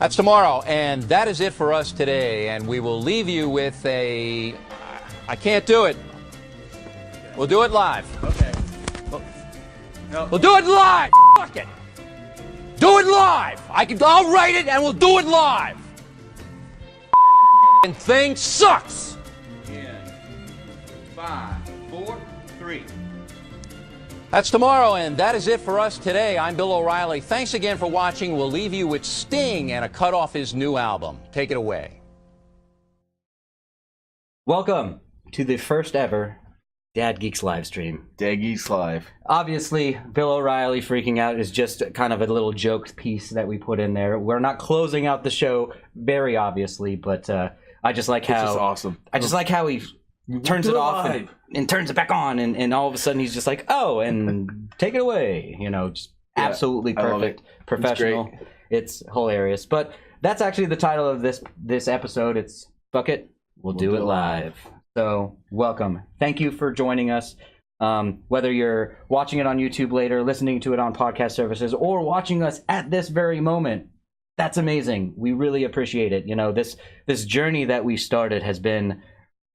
That's tomorrow, and that is it for us today. And we will leave you with a... I can't do it. We'll do it live. Okay. No. We'll do it live. Fuck it. Do it live. I'll write it, and we'll do it live. And thing sucks. In 5, 4, 3. That's tomorrow, and that is it for us today. I'm Bill O'Reilly. Thanks again for watching. We'll leave you with Sting and a cut off his new album. Take it away. Welcome to the first ever Dad Geeks live stream. Dad Geeks Live. Obviously, Bill O'Reilly freaking out is just kind of a little joke piece that we put in there. We're not closing out the show, very obviously, but I just like how... It's just awesome. I just like how he turns it off and turns it back on, and all of a sudden he's just like, oh, and take it away. You know, just absolutely perfect, professional. It's hilarious. But that's actually the title of this episode. It's Fuck It, We'll Do It Live. So, welcome. Thank you for joining us. Whether you're watching it on YouTube later, listening to it on podcast services, or watching us at this very moment, that's amazing. We really appreciate it. You know, this journey that we started has been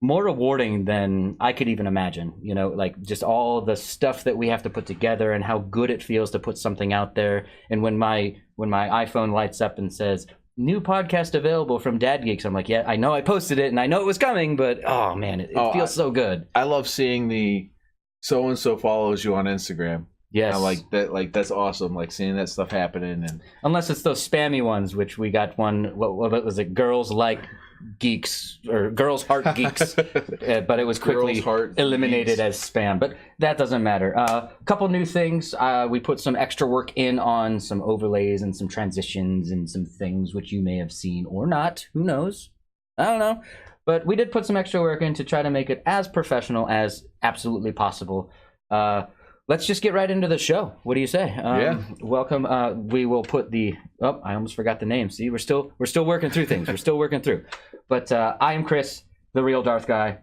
more rewarding than I could even imagine. You know, like just all the stuff that we have to put together and how good it feels to put something out there. And when my iPhone lights up and says new podcast available from Dad Geeks, I'm like, yeah, I know I posted it and I know it was coming, but oh man, it feels so good. I love seeing the so and so follows you on Instagram. Yes, I like that. Like that's awesome. Like seeing that stuff happening, and unless it's those spammy ones, which we got one. What was it? Girls like geeks or girls heart geeks, but it was quickly eliminated as spam. But that doesn't matter. A couple new things. We put some extra work in on some overlays and some transitions and some things which you may have seen or not. Who knows? I don't know. But we did put some extra work in to try to make it as professional as absolutely possible. Let's just get right into the show. What do you say? Yeah. Welcome. We will put the... Oh, I almost forgot the name. See, we're still working through things. We're still working through. But I am Chris, the real Darth guy.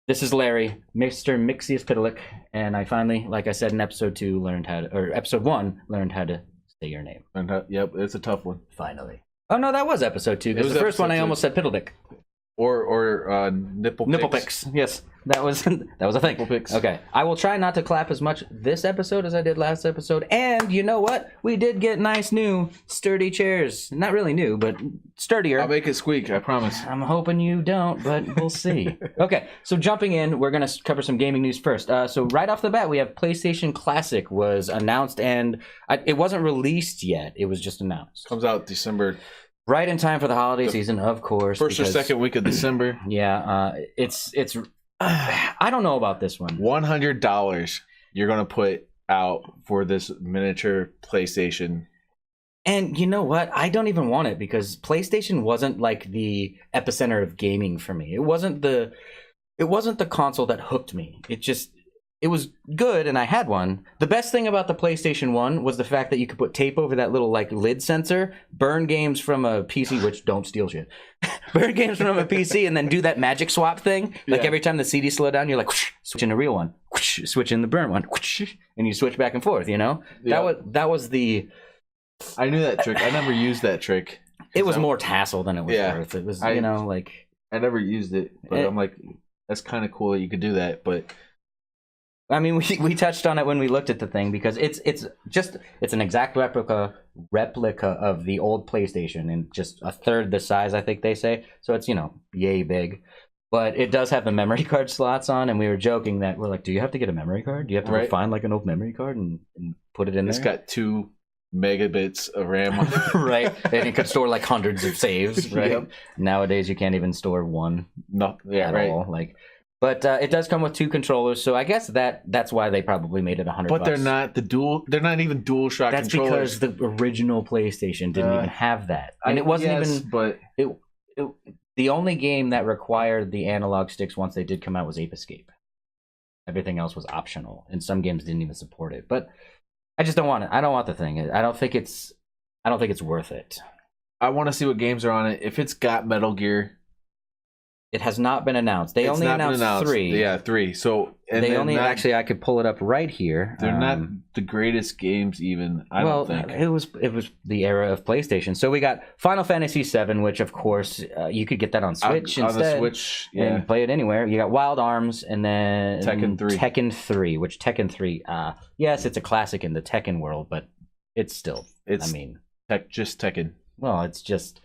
This is Larry, Mr. Mixius Pitalik, and I finally, like I said in episode 1, learned how to say your name. Yep, it's a tough one. Finally. Oh no, that was episode 2. Because the first one I almost said Piddledick. Or nipple picks. Yes, that was a thing. Nipple picks. Okay, I will try not to clap as much this episode as I did last episode. And you know what? We did get nice new sturdy chairs. Not really new, but sturdier. I'll make it squeak. I promise. I'm hoping you don't, but we'll see. Okay, so jumping in, we're gonna cover some gaming news first. So right off the bat, we have PlayStation Classic was announced, and it wasn't released yet. It was just announced. Comes out December. Right in time for the holiday season, of course. First or second week of December. Yeah, it's. I don't know about this one. $100 you're gonna put out for this miniature PlayStation. And you know what? I don't even want it because PlayStation wasn't like the epicenter of gaming for me. It wasn't the console that hooked me. It was good, and I had one. The best thing about the PlayStation 1 was the fact that you could put tape over that little like lid sensor, burn games from a PC, which don't steal shit. Burn games from a PC, and then do that magic swap thing. Like every time the CD slowed down, you're like, whoosh, switch in the real one, whoosh, switch in the burn one, whoosh, and you switch back and forth. You know, that was the. I knew that trick. I never used that trick. It was more tassel than it was worth. It was, I never used it, but I'm like, that's kind of cool that you could do that, but. I mean, we touched on it when we looked at the thing because it's an exact replica of the old PlayStation and just a third the size, I think they say. So it's, yay big. But it does have the memory card slots on, and we were joking that we're like, do you have to get a memory card? Do you have to find like an old memory card and put it in there? It's got 2 megabits of RAM on it. Right. And it could store like hundreds of saves, right? Yep. Nowadays you can't even store one at all. But it does come with 2 controllers, so I guess that's why they probably made it $100. But they're not they're not even DualShock controllers. That's because the original PlayStation didn't even have that. And it wasn't but the only game that required the analog sticks once they did come out was Ape Escape. Everything else was optional, and some games didn't even support it. But I just don't want it. I don't want the thing. I don't think it's worth it. I want to see what games are on it. If it's got Metal Gear, It has not been announced. They It's only not been announced 3. Yeah, 3. So and they only actually I could pull it up right here. They're not the greatest games, even. I don't think it was the era of PlayStation. So we got Final Fantasy VII, which of course you could get that on Switch on instead, the Switch, and play it anywhere. You got Wild Arms, and then Tekken 3, which Tekken 3, yes, it's a classic in the Tekken world, but it's still. I mean, just Tekken. Well, it's just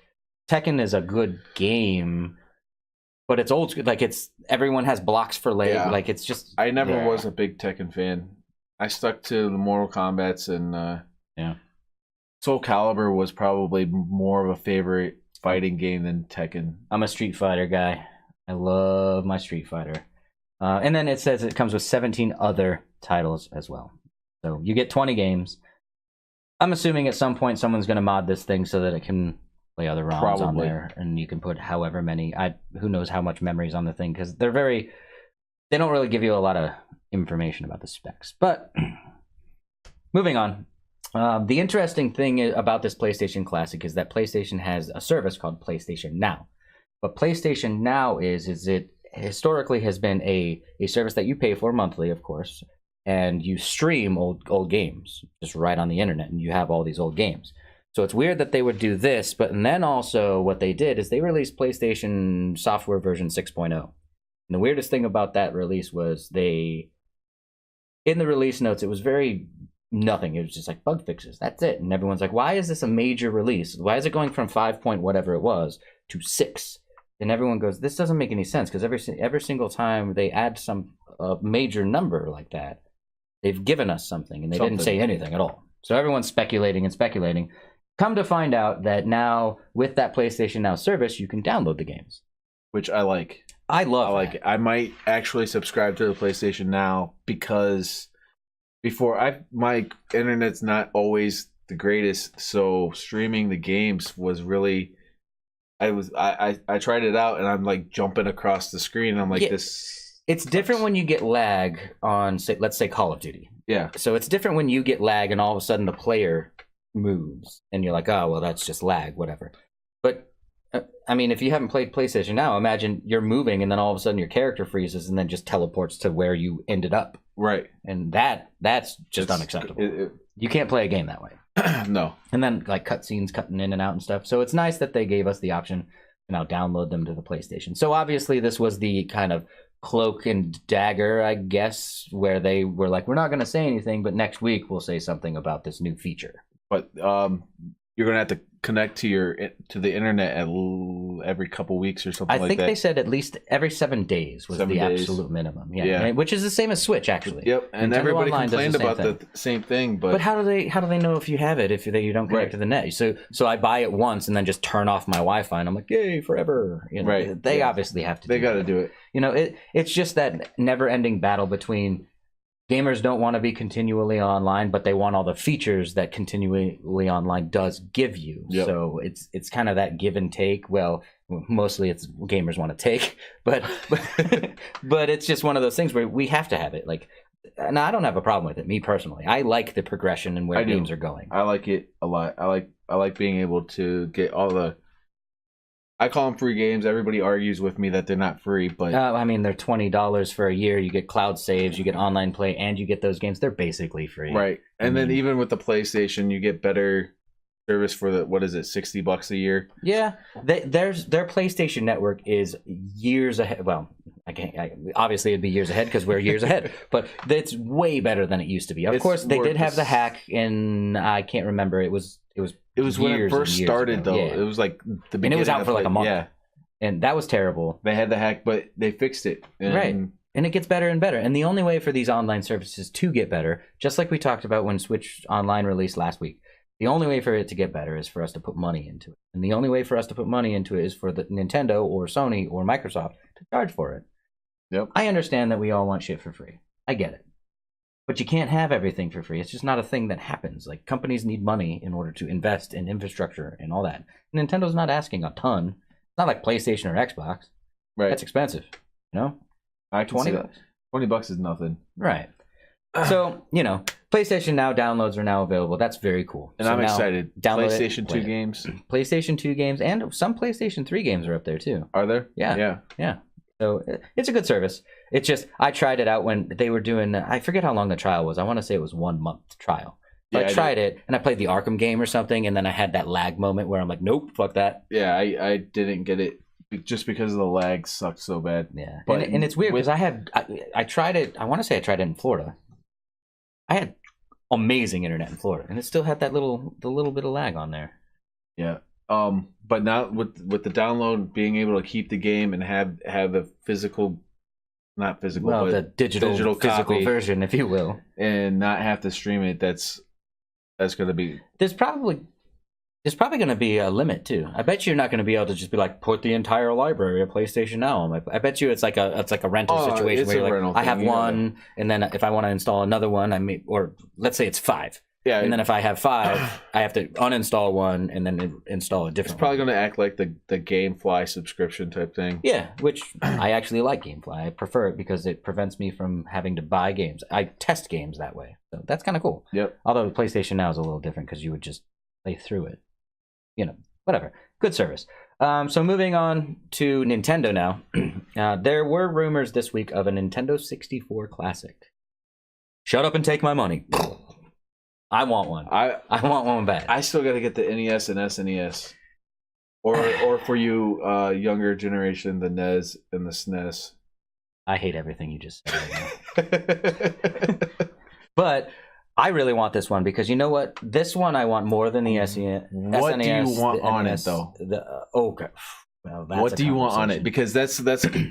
Tekken is a good game. But it's old school. Like everyone has blocks for leg. Yeah. Like it's just. I never was a big Tekken fan. I stuck to the Mortal Kombats and Soul Calibur was probably more of a favorite fighting game than Tekken. I'm a Street Fighter guy. I love my Street Fighter. And then it says it comes with 17 other titles as well. So you get 20 games. I'm assuming at some point someone's going to mod this thing so that it can play other ROMs on there, and you can put however many. Who knows how much memory's on the thing, because they don't really give you a lot of information about the specs. But moving on, the interesting thing about this PlayStation Classic is that PlayStation has a service called PlayStation Now. What PlayStation Now is it historically has been a service that you pay for monthly, of course, and you stream old games just right on the internet, and you have all these old games. So it's weird that they would do this, but then also what they did is they released PlayStation software version 6.0. And the weirdest thing about that release was in the release notes, it was very nothing. It was just like bug fixes. That's it. And everyone's like, why is this a major release? Why is it going from 5 point whatever it was to 6? And everyone goes, this doesn't make any sense, because every single time they add some major number like that, they've given us something, and they didn't say anything at all. So everyone's speculating and speculating. Come to find out that now, with that PlayStation Now service, you can download the games. Which I like. I like it. I might actually subscribe to the PlayStation Now, because my internet's not always the greatest, so streaming the games was really... I tried it out, and I'm like jumping across the screen, and I'm like, this... It's different when you get lag on, let's say, Call of Duty. Yeah. So it's different when you get lag, and all of a sudden the player moves and you're like, oh well, that's just lag, whatever. But I mean, if you haven't played PlayStation Now, imagine you're moving and then all of a sudden your character freezes and then just teleports to where you ended up, right? And that's just unacceptable. You can't play a game that way. No. And then like cutscenes cutting in and out and stuff. So it's nice that they gave us the option to now download them to the PlayStation. So obviously this was the kind of cloak and dagger, I guess, where they were like, we're not going to say anything, but next week we'll say something about this new feature. But you're gonna have to connect to the internet every couple weeks or something like that. I think they said at least every 7 days was the absolute minimum. Yeah. Which is the same as Switch, actually. Yep. And Nintendo everybody Online complained about the same thing. But how do they know if you have it if you don't connect to the net? So I buy it once and then just turn off my Wi-Fi and I'm like, yay, forever. You know, right. They obviously have to. They got to do it. You know, it's just that never-ending battle between. Gamers don't want to be continually online, but they want all the features that continually online does give you. Yep. So it's kind of that give and take. Well, mostly it's gamers want to take, but it's just one of those things where we have to have it. Like, and I don't have a problem with it, me personally. I like the progression and where games are going. I like it a lot. I like being able to get all the. I call them free games. Everybody argues with me that they're not free, but I mean, they're $20 for a year. You get cloud saves, you get online play, and you get those games. They're basically free, right? And then even with the PlayStation, you get better service for the $60 a year. Yeah, their PlayStation Network is years ahead. Well, obviously it'd be years ahead because we're years ahead, but it's way better than it used to be. Of course, they did have the hack, and I can't remember. It was when it first started, though. Yeah. It was like the beginning. And it was out for like a month. Yeah. And that was terrible. They had the hack, but they fixed it. Right. And it gets better and better. And the only way for these online services to get better, just like we talked about when Switch Online released last week, the only way for it to get better is for us to put money into it. And the only way for us to put money into it is for the Nintendo or Sony or Microsoft to charge for it. Yep. I understand that we all want shit for free. I get it. But you can't have everything for free. It's just not a thing that happens. Like, companies need money in order to invest in infrastructure and all that. Nintendo's not asking a ton. It's not like PlayStation or Xbox. Right. That's expensive. You know? $20 is nothing. Right. So, PlayStation Now downloads are now available. That's very cool. And so I'm excited. PlayStation 2 it. games. PlayStation 2 games and some PlayStation 3 games are up there too. Are there? Yeah. So it's a good service. It's just, I tried it out when they were doing, I forget how long the trial was. I want to say it was 1 month trial. So I tried it and I played the Arkham game or something. And then I had that lag moment where I'm like, nope, fuck that. Yeah, I didn't get it just because the lag sucked so bad. Yeah. But and it's weird because I tried it. I want to say I tried it in Florida. I had amazing internet in Florida, and it still had the little bit of lag on there. Yeah. But now with the download, being able to keep the game and have the physical, not physical, but the digital physical version, if you will, and not have to stream it, that's going to be. There's probably going to be a limit too. I bet you're not going to be able to just be like put the entire library of PlayStation Now. I bet you it's like a rental situation where you're like, I have one, and then if I want to install another one, or let's say it's 5. Yeah, and then if I have 5, I have to uninstall one and then install a different. It's probably going to act like the GameFly subscription type thing. Yeah, which I actually like GameFly. I prefer it because it prevents me from having to buy games. I test games that way, so that's kind of cool. Yep. Although PlayStation Now is a little different because you would just play through it. Whatever. Good service. So moving on to Nintendo now. There were rumors this week of a Nintendo 64 Classic. Shut up and take my money. I want one. I want one bad. I still got to get the NES and SNES. Or for you younger generation, the NES and the SNES. I hate everything you just said right now. But I really want this one because you know what? This one I want more than the SNES. What do you want on it though? Okay. Well, what do you want on it? Because that's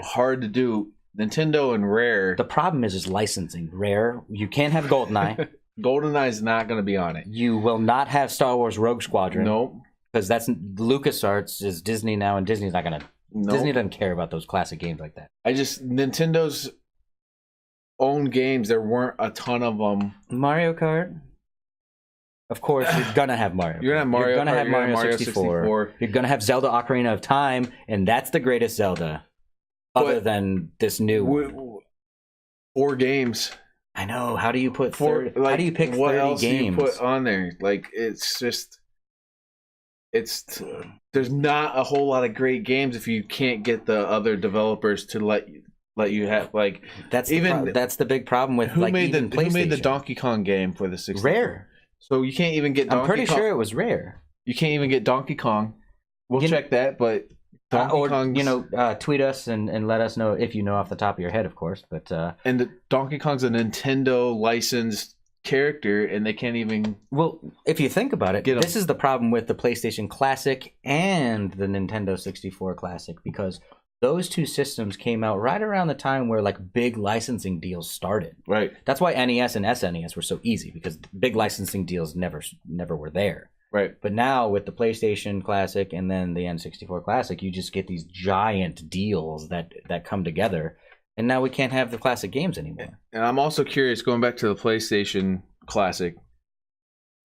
hard to do. Nintendo and Rare. The problem is licensing. Rare, you can't have GoldenEye. GoldenEye is not going to be on it. You will not have Star Wars Rogue Squadron. Nope. Because that's LucasArts is Disney now, and Disney's not going to. Nope. Disney doesn't care about those classic games like that. Nintendo's own games, there weren't a ton of them. Mario Kart. Of course, you're gonna have Mario. You're gonna have Mario 64. You're gonna have Zelda: Ocarina of Time, and that's the greatest Zelda, other than this new 4 games. I know. How do you put how do you pick 30 what else games? Do you put on there? Like it's just, there's not a whole lot of great games if you can't get the other developers to let you have like. That's the big problem with who made the Donkey Kong game for the 64? Rare. So you can't even get. I'm pretty sure it was Rare. You can't even get Donkey Kong. We'll check that, but. Tweet us and let us know if you know off the top of your head, of course. But and Donkey Kong's a Nintendo licensed character, and they can't even. Well, if you think about it, this is the problem with the PlayStation Classic and the Nintendo 64 Classic, because those two systems came out right around the time where like big licensing deals started. Right. That's why NES and SNES were so easy, because big licensing deals never were there. Right. But now with the PlayStation Classic and then the N64 Classic, you just get these giant deals that come together, and now we can't have the classic games anymore. And I'm also curious, going back to the PlayStation Classic,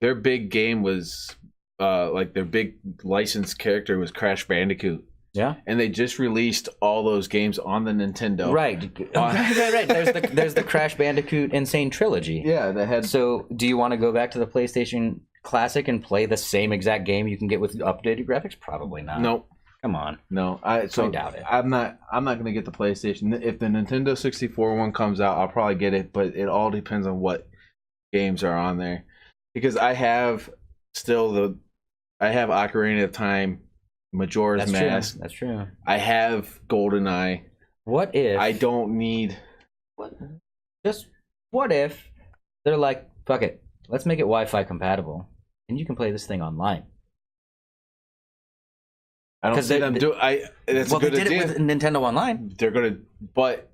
their big game was like their big licensed character was Crash Bandicoot. Yeah. And they just released all those games on the Nintendo. Right. Right. There's the Crash Bandicoot Insane Trilogy. Yeah, they had. So, do you want to go back to the PlayStation Classic and play the same exact game you can get with updated graphics? Probably not. Nope. Come on. No, I doubt it. I'm not going to get the PlayStation. If the Nintendo 64 one comes out, I'll probably get it, but it all depends on what games are on there. Because I have Ocarina of Time, Majora's Mask. That's true. I have GoldenEye. What if I don't need what if they're like, fuck it, let's make it Wi-Fi compatible and you can play this thing online? I don't see them do. That's a good idea. They did it with Nintendo Online. But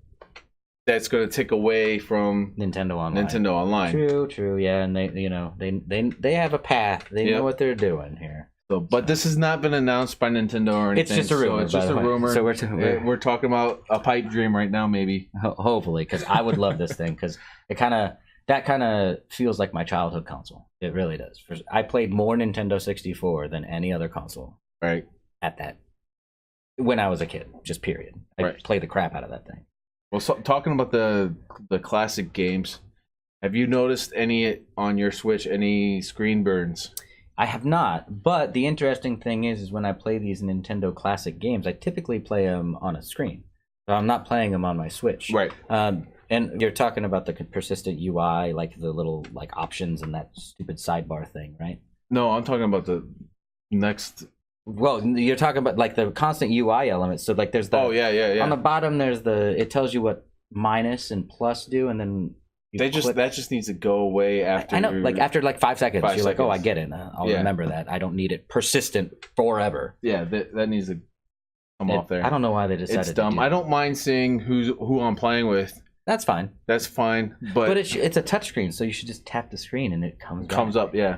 that's gonna take away from Nintendo Online. True. Yeah, and they have a path. They know what they're doing here. So, but this has not been announced by Nintendo or anything. It's just a rumor. So it's just a rumor. So we're talking about a pipe dream right now, maybe. Hopefully, because I would love this thing, because that kind of feels like my childhood console. It really does. I played more Nintendo 64 than any other console. Right. At that, when I was a kid, just period. I played the crap out of that thing. Well, talking about the classic games, Have you noticed any on your Switch, any screen burns? I have not, but the interesting thing is when I play these Nintendo classic games, I typically play them on a screen. So I'm not playing them on my Switch. Right. And you're talking about the persistent UI, like the little like options and that stupid sidebar thing, right? No, I'm talking about the next. Well, you're talking about like the constant UI elements. So like there's the yeah. On the bottom there's it tells you what minus and plus do, and then that just needs to go away after. I know, like after like 5 seconds, you're like, oh, I get it. I'll remember that. I don't need it persistent forever. Yeah, that needs to come off there. I don't know why they decided. It's dumb. I don't mind seeing who I'm playing with. That's fine. That's fine, but it's a touchscreen, so you should just tap the screen and it comes up. Yeah,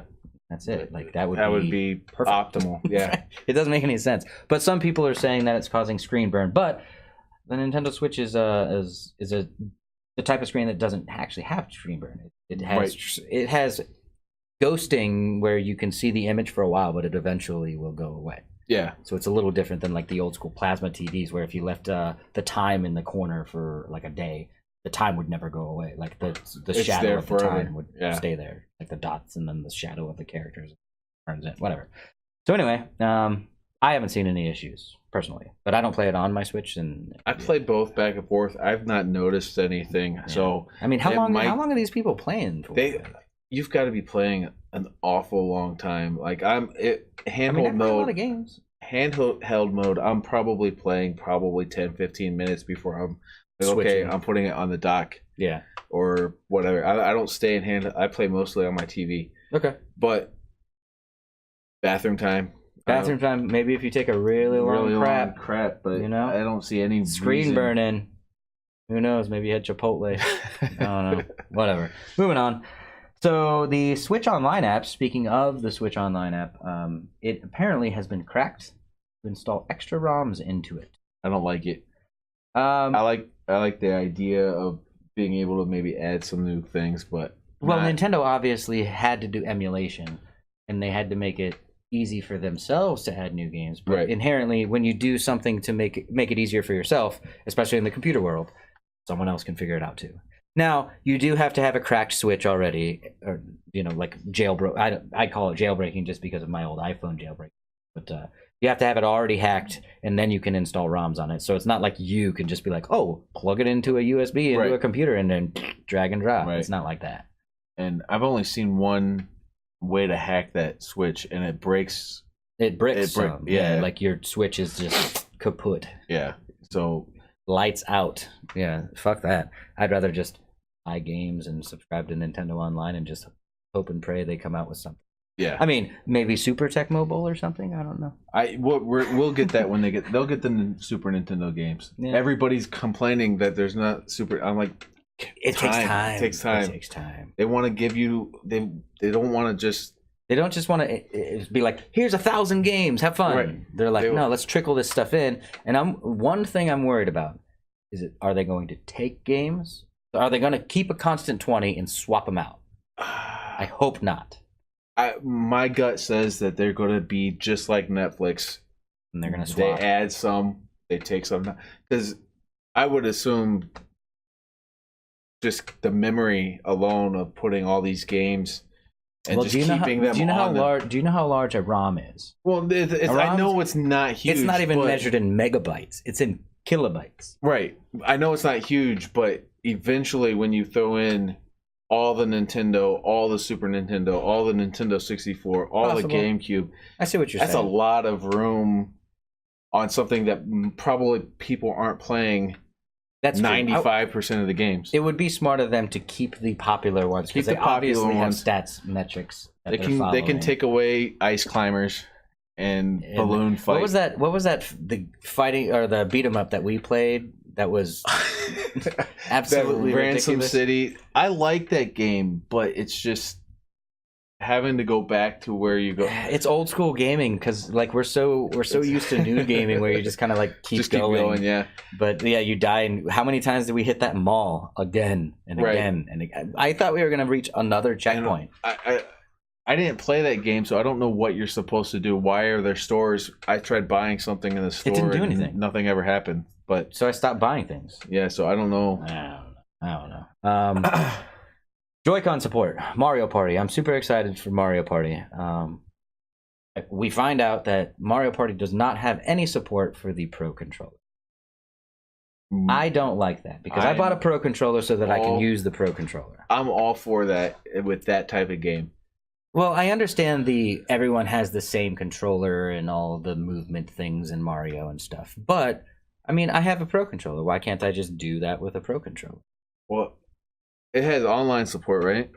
that's it. Like that would be perfect. Optimal. Yeah, it doesn't make any sense. But some people are saying that it's causing screen burn. But the Nintendo Switch is the type of screen that doesn't actually have screen burn. It has ghosting where you can see the image for a while, but it eventually will go away. Yeah. So it's a little different than like the old school plasma TVs, where if you left the time in the corner for like a day, the time would never go away. Like the shadow of the time would stay there, like the dots and then the shadow of the characters turns in, whatever. So anyway, I haven't seen any issues personally, but I don't play it on my Switch, and I play both back and forth. I've not noticed anything. Yeah. So I mean, how long are these people playing for? You've got to be playing an awful long time. Like handheld mode. A lot of games. Handheld mode. I'm probably playing 10-15 minutes before I'm like, okay, I'm putting it on the dock. Yeah. Or whatever. I don't stay in hand. I play mostly on my TV. Okay. But bathroom time. Maybe if you take a really long crap, but I don't see any screen burning. Who knows? Maybe you had Chipotle. I don't know. Whatever. Moving on. So the Switch Online app. Speaking of the Switch Online app, it apparently has been cracked to install extra ROMs into it. I don't like it. I like the idea of being able to maybe add some new things, but Nintendo obviously had to do emulation, and they had to make it easy for themselves to add new games. But inherently, when you do something to make it easier for yourself, especially in the computer world, someone else can figure it out too. Now, you do have to have a cracked Switch already, or like jailbreak. I call it jailbreaking just because of my old iPhone jailbreak. But you have to have it already hacked, and then you can install ROMs on it. So it's not like you can just be like, oh, plug it into a USB into a computer and then drag and drop. It's not like that. And I've only seen one way to hack that Switch, and it breaks. It bricks. Yeah, like your Switch is just kaput. Yeah. So lights out. Yeah, fuck that. I'd rather just buy games and subscribe to Nintendo Online and just hope and pray they come out with something. Yeah. I mean, maybe Super Tech Mobile or something. I don't know. We'll get that when they'll get the Super Nintendo games. Yeah. Everybody's complaining that there's not Super. I'm like, it takes time. It takes time. They want to give you. They don't want to just. They don't just want to be like, here's 1,000 games, have fun. Right. They're like, no, let's trickle this stuff in. And one thing I'm worried about is are they going to take games? Are they going to keep a constant 20 and swap them out? I hope not. My gut says that they're going to be just like Netflix. And they're going to swap. They add some, they take some. Because I would assume just the memory alone of putting all these games and just keeping them on. Do you know how large a ROM is? Well, I know it's not huge. It's not even measured in megabytes. It's in kilobytes. Right. I know it's not huge, but eventually when you throw in all the Nintendo, all the Super Nintendo, all the Nintendo 64, all the GameCube. I see what you're saying. That's a lot of room on something that probably people aren't playing. That's 95% of the games. It would be smart of them to keep the popular ones because they obviously have stats metrics. They can take away Ice Climbers and Balloon Fight. What was that? The fighting or the beat 'em up that we played. That was absolutely Ransom ridiculous. City. I like that game, but it's just having to go back to where you go. It's old school gaming because like we're so used to new gaming where you just kind of like keep going. Yeah. But yeah, you die. And how many times did we hit that mall again and again and again? I thought we were gonna reach another checkpoint. I didn't play that game, so I don't know what you're supposed to do. Why are there stores? I tried buying something in the store. It didn't do anything. Nothing ever happened. But so I stopped buying things. Yeah, so I don't know. I don't know. Joy-Con support, Mario Party. I'm super excited for Mario Party. We find out that Mario Party does not have any support for the Pro Controller. I don't like that because I bought a Pro Controller so that I can use the Pro Controller. I'm all for that with that type of game. Well, I understand everyone has the same controller and all the movement things in Mario and stuff. But, I mean, I have a Pro Controller. Why can't I just do that with a Pro Controller? Well, it has online support, right?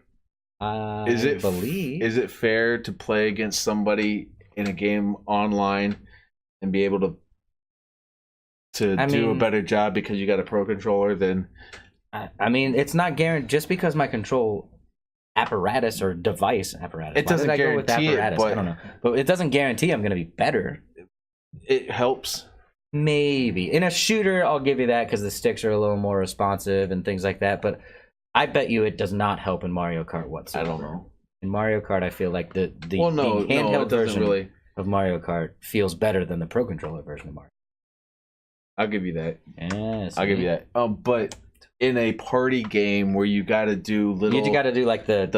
Is it fair to play against somebody in a game online and be able to do a better job because you got a Pro Controller than... I mean, it's not guaranteed. Just because my control apparatus or device apparatus... It doesn't guarantee it, but... I don't know. But it doesn't guarantee I'm going to be better. It helps. Maybe. In a shooter, I'll give you that because the sticks are a little more responsive and things like that. But I bet you it does not help in Mario Kart whatsoever. I don't know. In Mario Kart, I feel like the handheld version of Mario Kart feels better than the Pro Controller version of Mario. I'll give you that. Yes, I'll give you that. But in a party game where you got to do little, you got to do like the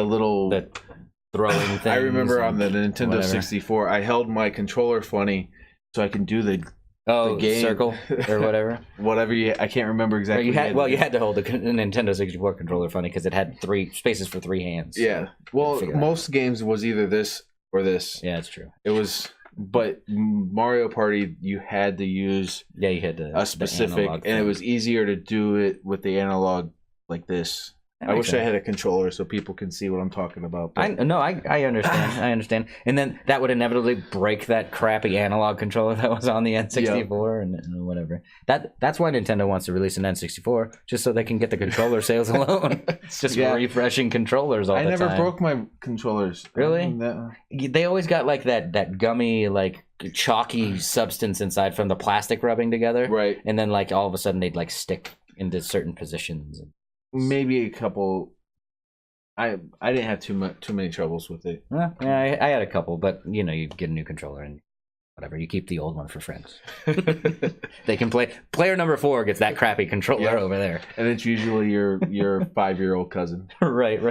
throwing things. I remember on the Nintendo 64, I held my controller funny so I can do the game circle or whatever. I can't remember exactly. You had to hold the Nintendo 64 controller funny because it had 3 spaces for 3 hands. Yeah. Well, most games was either this or this. Yeah, that's true. It was. But Mario Party, you had to use a specific, and it was easier to do it with the analog like this. I wish I had a controller so people can see what I'm talking about. I understand. I understand. And then that would inevitably break that crappy analog controller that was on the N64 and whatever. That's why Nintendo wants to release an N64, just so they can get the controller sales alone. It's just refreshing controllers all the time. I never broke my controllers. Really? They always got like that gummy, like chalky substance inside from the plastic rubbing together. Right. And then like all of a sudden they'd like stick into certain positions. Maybe a couple. I didn't have too many troubles with it. Yeah, I had a couple, but you get a new controller and whatever. You keep the old one for friends. They can play. Player number 4 gets that crappy controller over there, and it's usually your 5-year-old cousin. Right.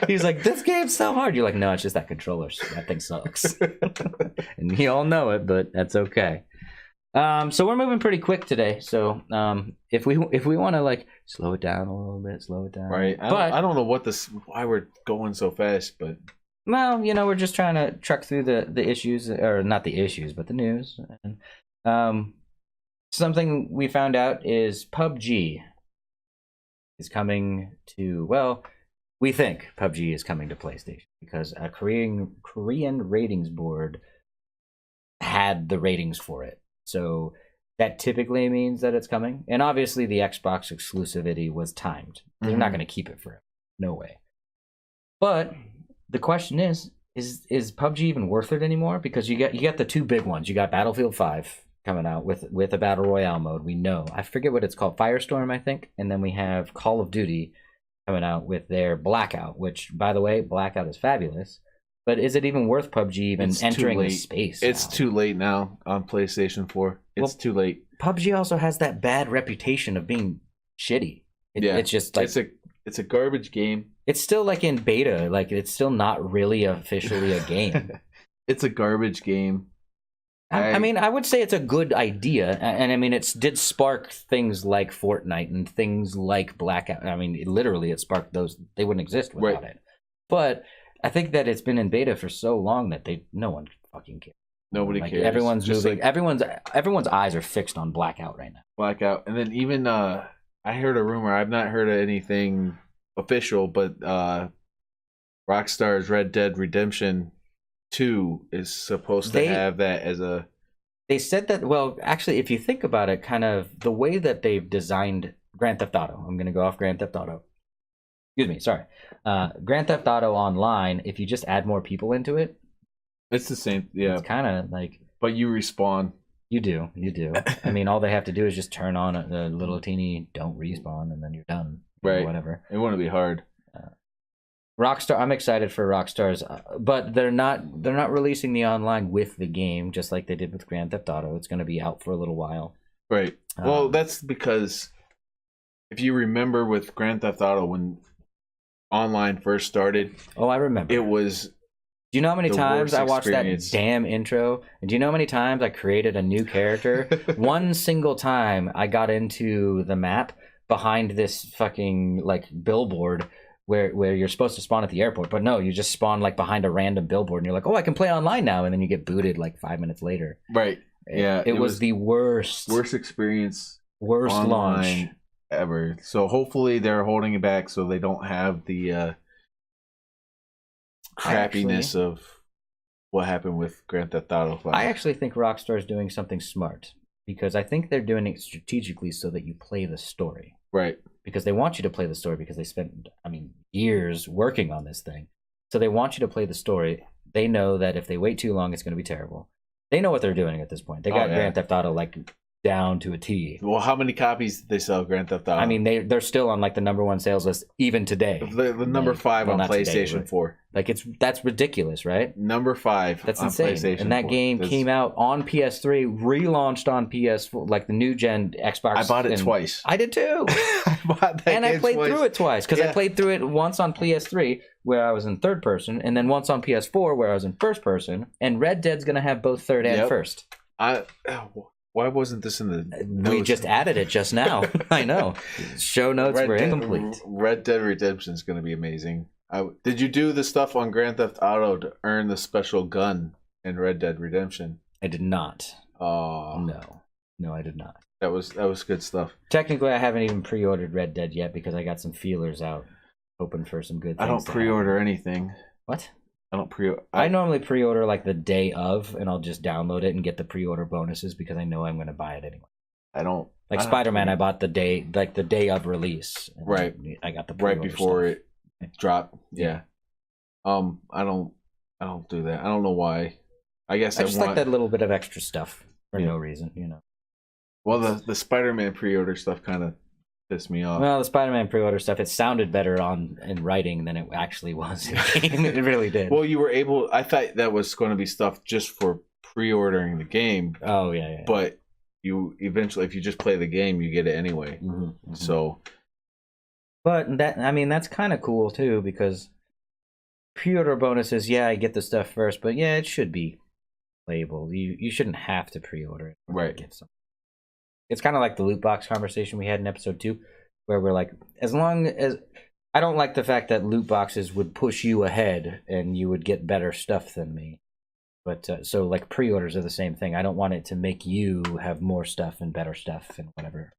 He's like, "This game's so hard." You're like, "No, it's just that controller. That thing sucks." And you all know it, but that's okay. So we're moving pretty quick today. So if we want to like slow it down a little bit, right? I don't know why we're going so fast, but well, we're just trying to truck through the issues, or not the issues, but the news. And something we found out is PUBG is coming to. Well, we think PUBG is coming to PlayStation because a Korean ratings board had the ratings for it. So that typically means that it's coming. And obviously the Xbox exclusivity was timed. They're not going to keep it forever. No way. But the question is PUBG even worth it anymore? Because you got the 2 big ones. You got Battlefield 5 coming out with a Battle Royale mode. We know. I forget what it's called. Firestorm, I think. And then we have Call of Duty coming out with their Blackout, which, by the way, Blackout is fabulous. But is it even worth PUBG even entering the space? It's too late now on PlayStation 4. It's too late. PUBG also has that bad reputation of being shitty. It's just like it's a garbage game. It's still like in beta. Like it's still not really officially a game. It's a garbage game. I mean, I would say it's a good idea, and I mean, it did spark things like Fortnite and things like Blackout. I mean, it sparked those. They wouldn't exist without it. But I think that it's been in beta for so long that no one fucking cares. Nobody cares. Everyone's moving. Everyone's eyes are fixed on Blackout right now. Blackout, and then even I heard a rumor. I've not heard of anything official, but Rockstar's Red Dead Redemption 2 is supposed to have that as a. They said that. Well, actually, if you think about it, kind of the way that they've designed Grand Theft Auto. I'm going to go off Grand Theft Auto. Excuse me, sorry. Grand Theft Auto Online, if you just add more people into it, it's the same. Yeah, it's kind of like. But you respawn. You do. I mean, all they have to do is just turn on a little teeny don't respawn, and then you're done. Right. Whatever. It wouldn't be hard. Rockstar. I'm excited for Rockstar's, but they're not releasing the online with the game, just like they did with Grand Theft Auto. It's going to be out for a little while. Right. Well, that's because if you remember with Grand Theft Auto, when online first started. Oh, I remember. It was. Do you know how many times I watched experience. that damn intro? And do you know how many times I created a new character? One single time I got into the map behind this fucking like billboard where you're supposed to spawn at the airport, but no, you just spawn like behind a random billboard and you're like, oh, I can play online now, and then you get booted like 5 minutes later. Right. Yeah. It was the worst experience. Worst launch ever. So hopefully they're holding it back so they don't have the crappiness of what happened with Grand Theft Auto 5. I actually think Rockstar is doing something smart, because I think they're doing it strategically so that you play the story. Right. Because they want you to play the story, because they spent, years working on this thing. So they want you to play the story. They know that if they wait too long, it's going to be terrible. They know what they're doing at this point. They got Grand Theft Auto like down to a T. Well, how many copies did they sell Grand Theft Auto? They're still on like the number one sales list even today. The number 5 on PlayStation 4. Like that's ridiculous, right? Number 5. That's on insane. PlayStation and that 4. game came out on PS3, relaunched on PS4, like the new gen Xbox. I bought it twice. I did too. I bought that and I played through it twice, because I played through it once on PS3 where I was in third person, and then once on PS4 where I was in first person. And Red Dead's gonna have both third and first. Why wasn't this in the notes? We just added it just now. I know. Show notes were incomplete. Red Dead Redemption is going to be amazing. Did you do the stuff on Grand Theft Auto to earn the special gun in Red Dead Redemption? I did not. Oh. No, I did not. That was good stuff. Technically, I haven't even pre-ordered Red Dead yet, because I got some feelers out, hoping for some good things. I don't pre-order anything. What? I don't pre-order. I normally pre-order like the day of, and I'll just download it and get the pre-order bonuses, because I know I'm going to buy it anyway. I don't. Like Spider-Man, I bought the day of release. Right. I got the right before stuff. It dropped. Yeah. I don't do that. I don't know why. I guess I just like that little bit of extra stuff for no reason, Well, the Spider-Man pre-order stuff kind of pissed me off. Well, the Spider-Man pre-order stuff, it sounded better in writing than it actually was in the game. It really did. Well, you were able. I thought that was going to be stuff just for pre-ordering the game. Oh yeah. But you eventually, if you just play the game, you get it anyway. Mm-hmm. So. But that's kind of cool too, because pre-order bonuses. Yeah, I get the stuff first, but yeah, it should be playable. You shouldn't have to pre-order it. Right. Get something. It's kind of like the loot box conversation we had in episode 2, where we're like, as long as I don't like the fact that loot boxes would push you ahead and you would get better stuff than me. But so like pre-orders are the same thing. I don't want it to make you have more stuff and better stuff and whatever.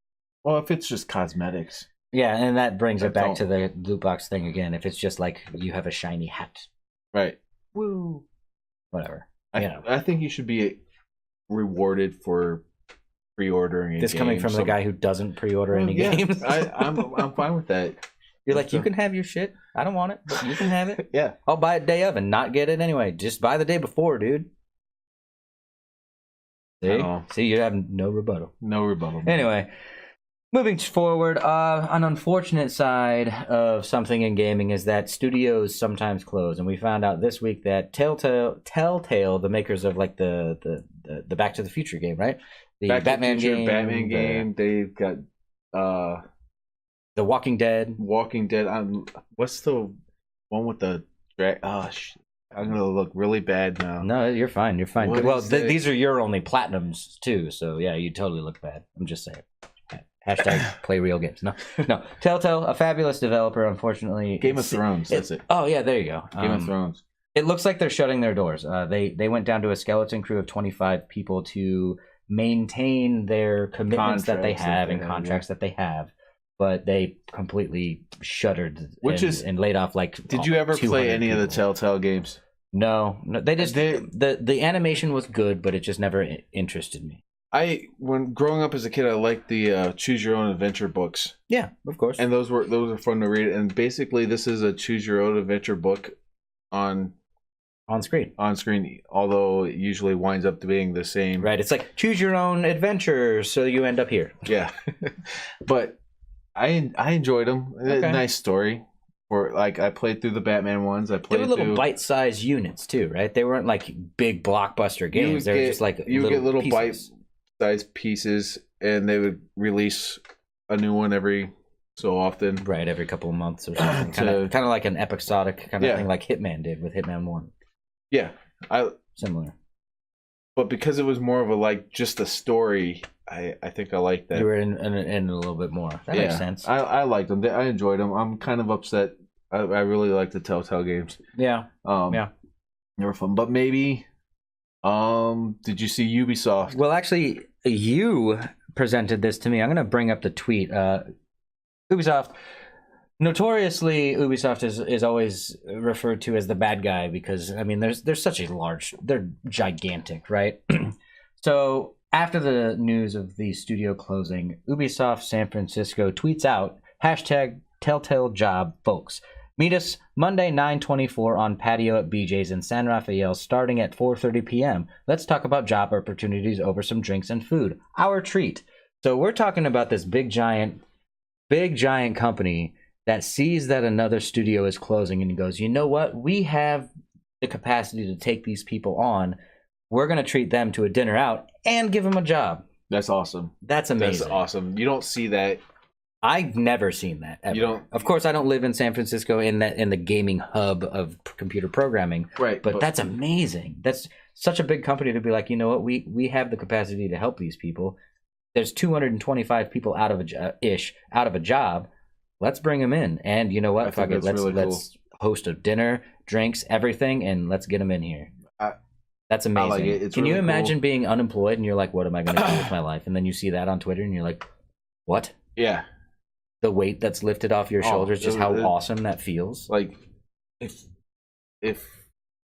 Well, if it's just cosmetics. Yeah, and that brings it back to the loot box thing again. If it's just like you have a shiny hat. Right. Woo. Whatever. I think you should be rewarded for pre-ordering this coming from the guy who doesn't pre-order any games. I'm fine with that. You're like, you can have your shit. I don't want it, but you can have it. Yeah. I'll buy it day of and not get it anyway. Just buy the day before, dude. See, you have no rebuttal. No rebuttal. Anyway, moving forward, an unfortunate side of something in gaming is that studios sometimes close, and we found out this week that Telltale, the makers of like the Back to the Future game, right? The Batman game. They've got The Walking Dead. What's the one with the I'm gonna look really bad now. No, you're fine. You're fine. Well, these are your only platinums too, so yeah, you totally look bad. I'm just saying. Hashtag play real games. No. Telltale, a fabulous developer, unfortunately. Game of Thrones. That's it. Oh yeah, there you go. Game of Thrones. It looks like they're shutting their doors. They went down to a skeleton crew of 25 people to maintain their commitments that they have and contracts that they have, but they completely shuttered and laid off like. Did you ever play any of the Telltale games? No. They just the animation was good, but it just never interested me. When growing up as a kid, I liked the Choose Your Own Adventure books. Yeah, of course. And those were fun to read. And basically, this is a Choose Your Own Adventure book on screen. On screen, although it usually winds up being the same. Right. It's like choose your own adventure, so you end up here. Yeah, but I enjoyed them. Okay. Nice story. Or like I played through the Batman ones. They were little bite-sized units too, right? They weren't like big blockbuster games. They were just like you get little bite-sized pieces, and they would release a new one every so often. Right, every couple of months or something. Kind of like an episodic kind of thing, like Hitman did with Hitman 1. Yeah, Similar. But because it was more of a just a story, I think I liked that. You were in a little bit more. That makes sense. I liked them. I enjoyed them. I'm kind of upset. I really like the Telltale games. Yeah. They were fun. But maybe, did you see Ubisoft? Well, actually, you presented this to me. I'm going to bring up the tweet. Ubisoft, notoriously, Ubisoft is always referred to as the bad guy because, I mean, there's such a they're gigantic, right? So after the news of the studio closing, Ubisoft San Francisco tweets out, #Telltale Job, folks. Meet us Monday 9/24 on patio at BJ's in San Rafael starting at 4:30 p.m. Let's talk about job opportunities over some drinks and food. Our treat. So we're talking about this big giant company that sees that another studio is closing and goes, you know what? We have the capacity to take these people on. We're going to treat them to a dinner out and give them a job. That's awesome. That's amazing. That's awesome. You don't see that. I've never seen that ever. You don't. Of course, I don't live in San Francisco in the gaming hub of computer programming. Right. But that's amazing. That's such a big company to be like, you know what? We have the capacity to help these people. There's 225 people out of a job. Let's bring them in. And you know what? Fuck it. Let's host a dinner, drinks, everything, and let's get them in here. That's amazing. I like it. Can you imagine being unemployed and you're like, what am I going to do with my life? And then you see that on Twitter and you're like, what? Yeah. The weight that's lifted off your shoulders, just how awesome that feels. Like,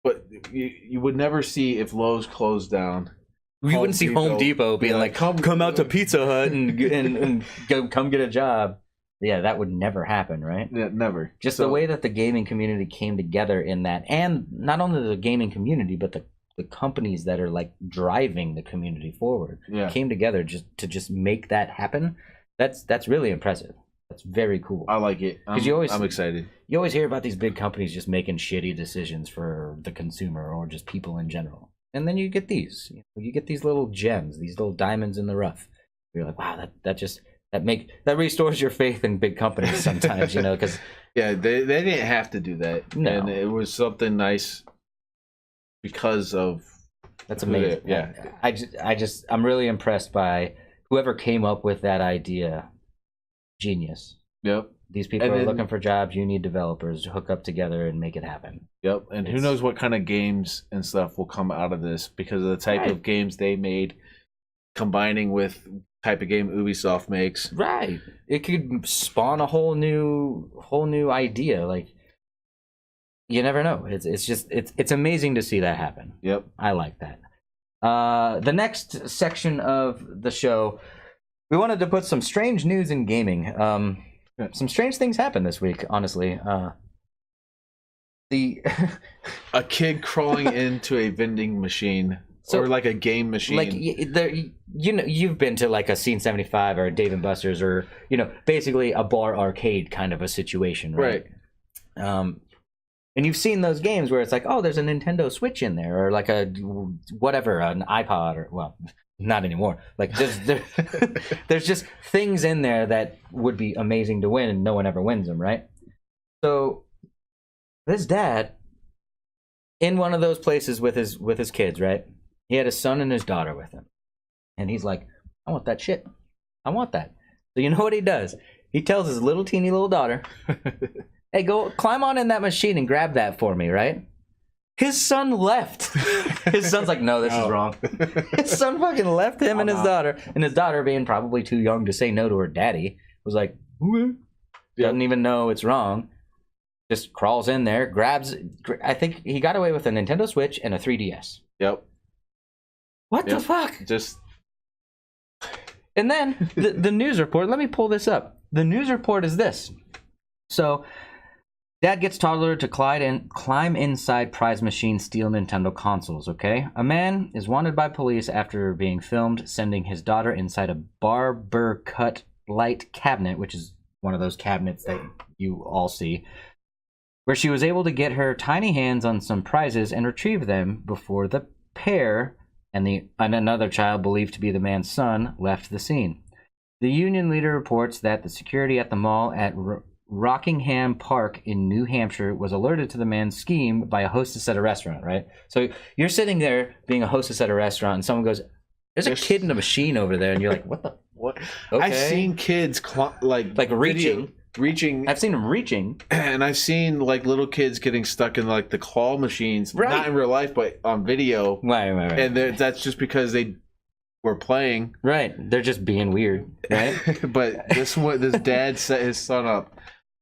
but you would never see if Lowe's closed down. You wouldn't see Home Depot being like, come out to Pizza Hut and come get a job. Yeah, that would never happen, right? Yeah, never. Just the way that the gaming community came together in that, and not only the gaming community, but the companies that are like driving the community forward came together to make that happen. That's really impressive. That's very cool. I like it. I'm excited. You always hear about these big companies just making shitty decisions for the consumer or just people in general. And then you get these. You get these little gems, these little diamonds in the rough. You're like, wow, that restores your faith in big companies sometimes, because they didn't have to do that. No. And it was something nice because of that's amazing. Yeah. I'm really impressed by whoever came up with that idea. Genius. Yep. These people are looking for jobs. You need developers to hook up together and make it happen. Yep. And who knows what kind of games and stuff will come out of this because of the type of games they made, combining with type of game Ubisoft makes. Right. It could spawn a whole new idea. Like, you never know. It's amazing to see that happen. Yep. I like that. The next section of the show, we wanted to put some strange news in gaming. Some strange things happened this week, honestly. A kid crawling into a vending machine or like a game machine. Like you've been to like a Scene 75 or a Dave & Buster's or basically a bar arcade kind of a situation, right? And you've seen those games where it's like, oh, there's a Nintendo Switch in there or like an iPod or not anymore. Like there's just things in there that would be amazing to win, and no one ever wins them, right? So this dad in one of those places with his kids, right? He had his son and his daughter with him, and he's like, "I want that shit. I want that." So you know what he does? He tells his little teeny little daughter, "Hey, go climb on in that machine and grab that for me," right? His son left. His son's like, no, this is wrong. His son fucking left him and his daughter. And his daughter, being probably too young to say no to her daddy, was like, doesn't even know it's wrong. Just crawls in there, grabs. I think he got away with a Nintendo Switch and a 3DS. Yep. What the fuck? Just. And then the news report. Let me pull this up. The news report is this. So. Dad gets toddler to climb inside prize machine, steal Nintendo consoles, okay? A man is wanted by police after being filmed sending his daughter inside a barber cut light cabinet, which is one of those cabinets that you all see, where she was able to get her tiny hands on some prizes and retrieve them before the pair and another child believed to be the man's son left the scene. The union leader reports that the security at the mall at Rockingham Park in New Hampshire was alerted to the man's scheme by a hostess at a restaurant, right? So you're sitting there being a hostess at a restaurant, and someone goes, "There's a kid in a machine over there," and you're like, "What the what?" Okay. I've seen kids like reaching. I've seen them reaching, and I've seen like little kids getting stuck in like the claw machines, not in real life, but on video. Right. And that's just because they were playing. Right, they're just being weird, right? But this dad set his son up.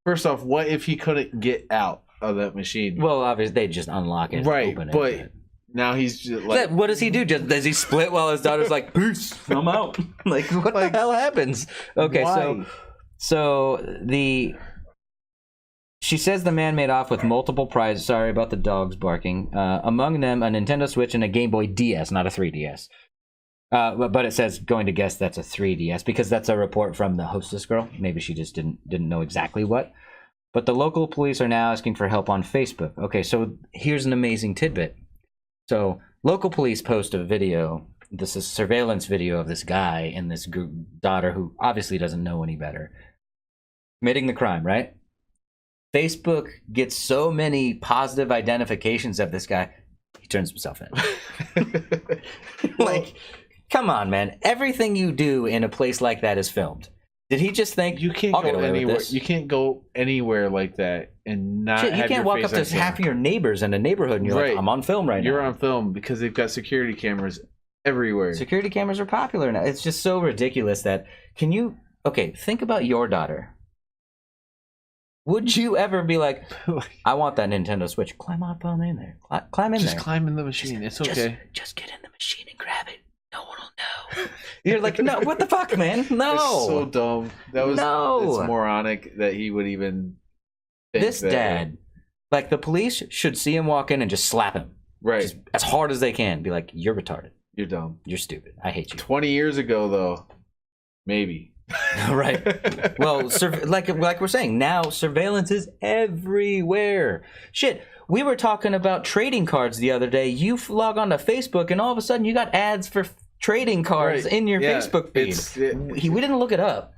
First off, what if he couldn't get out of that machine? Well, obviously they just unlock it, right? Open but it. now he's just like, what does he do? Does he split while his daughter's like, "Peace, I'm out"? Like, what the hell happens? Okay, why? She says the man made off with multiple prizes. Sorry about the dogs barking. Among them, a Nintendo Switch and a Game Boy DS, not a 3DS. But it says, going to guess that's a 3DS because that's a report from the hostess girl. Maybe she just didn't know exactly what. But the local police are now asking for help on Facebook. Okay, so here's an amazing tidbit. So local police post a video. This is surveillance video of this guy and this daughter who obviously doesn't know any better, committing the crime, right? Facebook gets so many positive identifications of this guy, he turns himself in. Like, come on, man. Everything you do in a place like that is filmed. Did he just think you can't go anywhere? You can't go anywhere like that and not. You can't walk up to half of your neighbors in a neighborhood and you're like, "I'm on film right now." You're on film because they've got security cameras everywhere. Security cameras are popular now. It's just so ridiculous that think about your daughter. Would you ever be like, "I want that Nintendo Switch"? Climb up on in there. Climb in there. Just climb in the machine. It's okay. Just get in the machine and grab it. No one will know. You're like, no, what the fuck, man? No. It's so dumb. It's moronic that he would even think this dad, like the police should see him walk in and just slap him. Right. Just as hard as they can. Be like, "You're retarded. You're dumb. You're stupid. I hate you." 20 years ago, though, maybe. Right. Well, like we're saying, now surveillance is everywhere. Shit. We were talking about trading cards the other day. You log on to Facebook, and all of a sudden, you got ads for trading cards in your Facebook feed. We didn't look it up.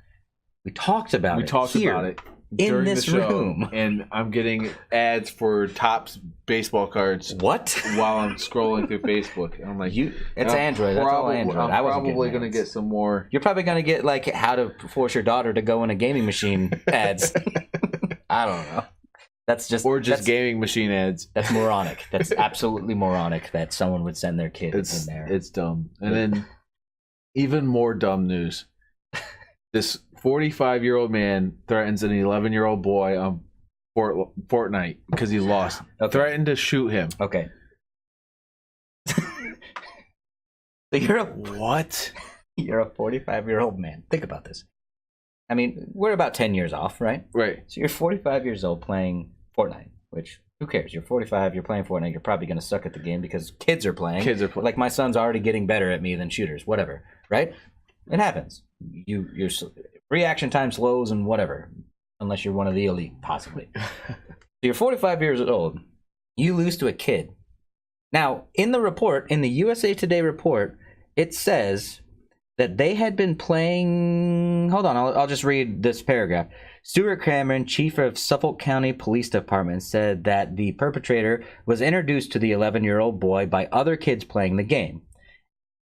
We talked about it. We talked about it in this room, and I'm getting ads for Topps baseball cards. What? While I'm scrolling through Facebook, and I'm like, It's Android. That's all Android. I'm probably gonna get some more. You're probably gonna get like how to force your daughter to go in a gaming machine ads. I don't know. That's gaming machine ads. That's moronic. That's absolutely moronic that someone would send their kid in there. It's dumb. And then even more dumb news. This 45-year-old man threatens an 11-year-old boy on Fortnite because he lost. Okay. Threatened to shoot him. Okay. What? You're a 45-year-old man. Think about this. I mean, we're about 10 years off, right? Right. So you're 45 years old playing Fortnite, which, who cares? You're 45, you're playing Fortnite, you're probably going to suck at the game because kids are playing. Like, my son's already getting better at me than shooters, whatever, right? It happens. Your reaction time slows and whatever, unless you're one of the elite, possibly. So you're 45 years old. You lose to a kid. Now, in the report, in the USA Today report, it says that they had been playing... Hold on, I'll just read this paragraph. Stuart Cameron, chief of Suffolk County Police Department, said that the perpetrator was introduced to the 11-year-old boy by other kids playing the game.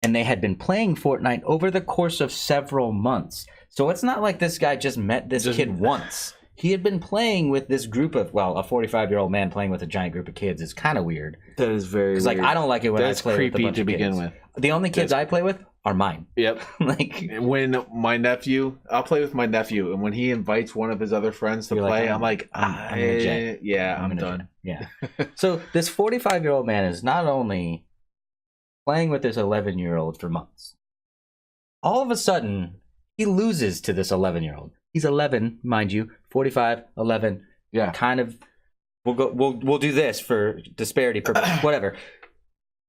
And they had been playing Fortnite over the course of several months. So it's not like this guy just met this kid once. He had been playing with this group of, well, a 45-year-old man playing with a giant group of kids is kind of weird. That is very weird. Like, I don't like it when I play with a bunch of kids. That's creepy to begin with. The only kids I play with are mine. Yep. Like, when I'll play with my nephew, and when he invites one of his other friends to play, I'm like, I'm done. Yeah. So this 45-year-old man is not only playing with this 11-year-old for months. All of a sudden, he loses to this 11-year-old. He's 11, mind you, 45, 11. Yeah. Kind of. We'll do this for disparity purposes, whatever.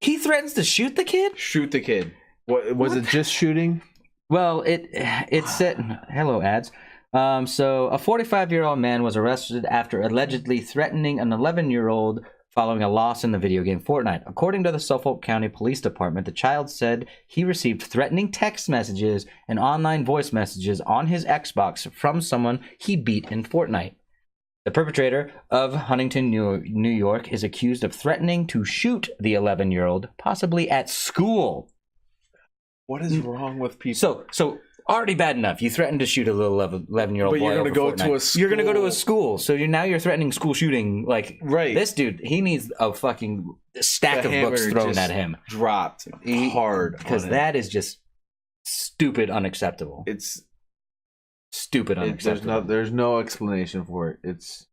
He threatens to shoot the kid? Shoot the kid. What was it? Just shooting? Well, it said hello ads. So a 45-year-old man was arrested after allegedly threatening an 11-year-old following a loss in the video game Fortnite. According to the Suffolk County Police Department, the child said he received threatening text messages and online voice messages on his Xbox from someone he beat in Fortnite. The perpetrator of Huntington, New York, is accused of threatening to shoot the 11-year-old, possibly at school. What is wrong with people? So already bad enough. You threatened to shoot a little 11-year-old boy. But you're going to go to a school. You're going to go to a school. So now you're threatening school shooting. Like, right. This dude, he needs a fucking stack of books thrown at him. Dropped hard. Because that is just stupid unacceptable. It's stupid unacceptable. There's no explanation for it. It's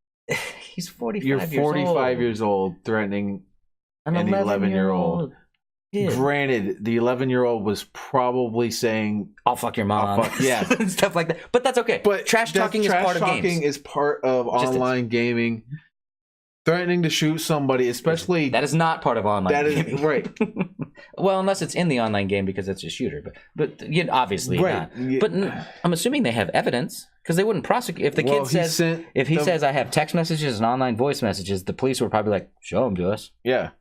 he's 45 You're 45 years old threatening an 11-year-old. Granted, the 11-year-old was probably saying, "I'll fuck your mom," yeah, stuff like that. But that's okay. But trash talking is part of games. Trash talking is part of online gaming. Threatening to shoot somebody, especially that is not part of online. Gaming. Is right. Well, unless it's in the online game because it's a shooter, but you know, obviously not. But I'm assuming they have evidence because they wouldn't prosecute if the kid says says I have text messages and online voice messages. The police would probably like show them to us. Yeah.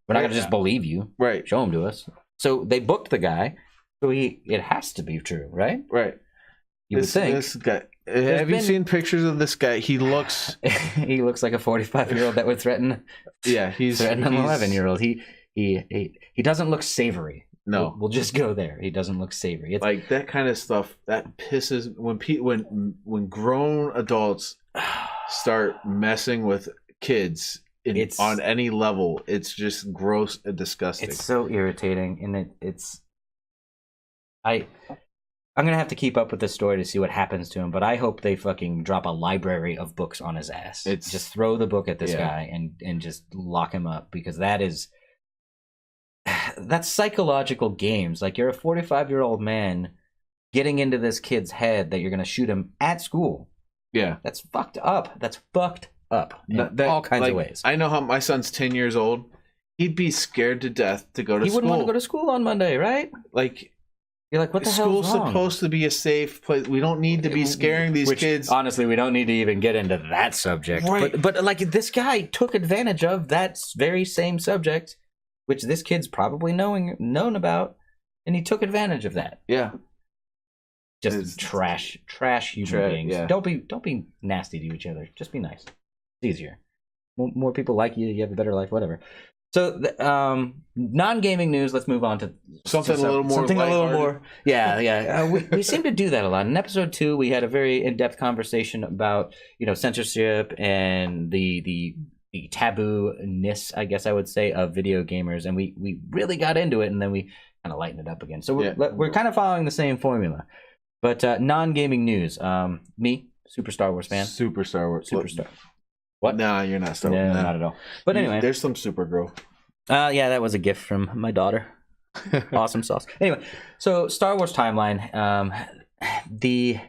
We're not going to just believe you. Right. Show him to us. So they booked the guy. So it has to be true, right? Right. You would think. This guy. Have you seen pictures of this guy? He looks he looks like a 45-year-old that would threaten. Yeah, he's threaten an 11-year-old. He doesn't look savory. No. We'll just go there. He doesn't look savory. It's like that kind of stuff that pisses when grown adults start messing with kids. It's on any level. It's just gross and disgusting. It's so irritating, and I'm gonna have to keep up with this story to see what happens to him. But I hope they fucking drop a library of books on his ass. It's just throw the book at this guy and just lock him up because that's psychological games. Like you're a 45-year-old man getting into this kid's head that you're gonna shoot him at school. Yeah, that's fucked up. That's fucked up in all kinds of ways. I know how my son's 10 years old. He'd be scared to death to go to school. He wouldn't want to go to school on Monday, right? Like, you're like, what the hell? School's supposed to be a safe place. We don't need to be scaring these kids. Honestly, we don't need to even get into that subject. Right. But like this guy took advantage of that very same subject, which this kid's probably known about, and he took advantage of that. Yeah. Just trash human beings. Yeah. Don't be nasty to each other. Just be nice. It's easier. More people like you. You have a better life. Whatever. So, non-gaming news. Let's move on to something a little more. Yeah. We seem to do that a lot. In episode 2, we had a very in-depth conversation about censorship and the taboo-ness, I guess I would say, of video gamers, and we really got into it, and then we kind of lightened it up again. So we're kind of following the same formula. But non-gaming news. Me, super Star Wars fan. Super Star Wars. Superstar. What? No, you're not Star Wars. No, not at all. But anyway. There's some Supergirl. Yeah, that was a gift from my daughter. Awesome sauce. Anyway, so Star Wars timeline. They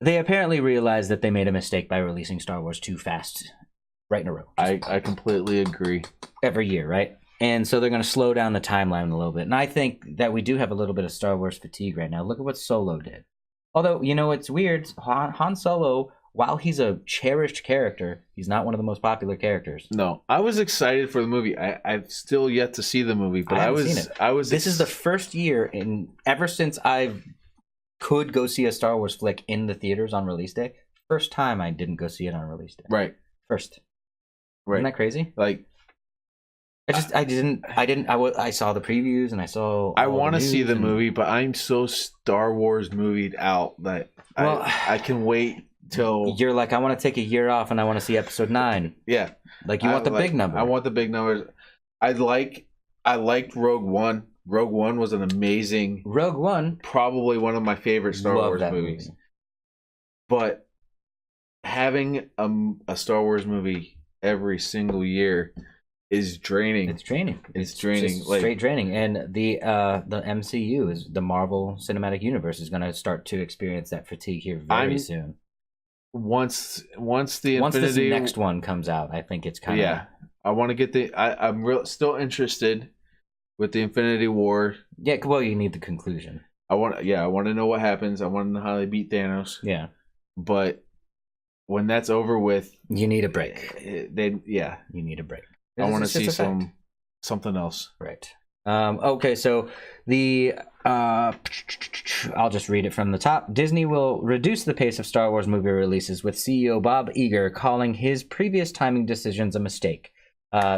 apparently realized that they made a mistake by releasing Star Wars too fast, right in a row. I completely agree. Every year, right? And so they're going to slow down the timeline a little bit. And I think that we do have a little bit of Star Wars fatigue right now. Look at what Solo did. Although, it's weird. Han Solo, while he's a cherished character, he's not one of the most popular characters. No. I was excited for the movie. I've still yet to see the movie, but I was This is the first year ever since I could go see a Star Wars flick in the theaters on release day. First time I didn't go see it on release day. Right. First. Right. Isn't that crazy? Like I saw the previews and I saw. I want to see the movie, but I'm so Star Wars movied out that I can wait till. You're like, I want to take a year off and I want to see episode 9. Yeah, like you want the big number. I want the big numbers. I liked Rogue One. Rogue One was an amazing. Rogue One, probably one of my favorite Star Wars movies. But having a Star Wars movie every single year is draining. It's draining. It's draining. Straight draining. And the MCU is the Marvel Cinematic Universe is going to start to experience that fatigue here very soon. Once this next one comes out, I think it's kind of I want to get I'm still interested with the Infinity War. Yeah, well, you need the conclusion. I want to know what happens. I want to know how they beat Thanos. Yeah, but when that's over with, you need a break. You need a break. I want to see something else. Right. Okay, so I'll just read it from the top. Disney will reduce the pace of Star Wars movie releases, with CEO Bob Iger calling his previous timing decisions a mistake.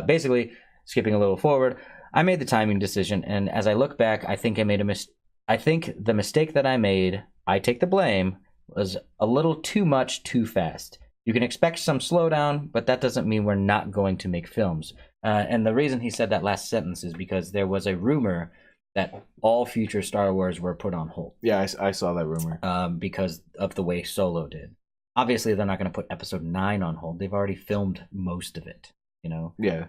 Basically, skipping a little forward, I made the timing decision, and as I look back, I think I made I think the mistake that I made, I take the blame, was a little too much too fast. You can expect some slowdown, but that doesn't mean we're not going to make films. And the reason he said that last sentence is because there was a rumor that all future Star Wars were put on hold. Yeah, I saw that rumor. Because of the way Solo did. Obviously, they're not going to put Episode 9 on hold. They've already filmed most of it, you know? Yeah.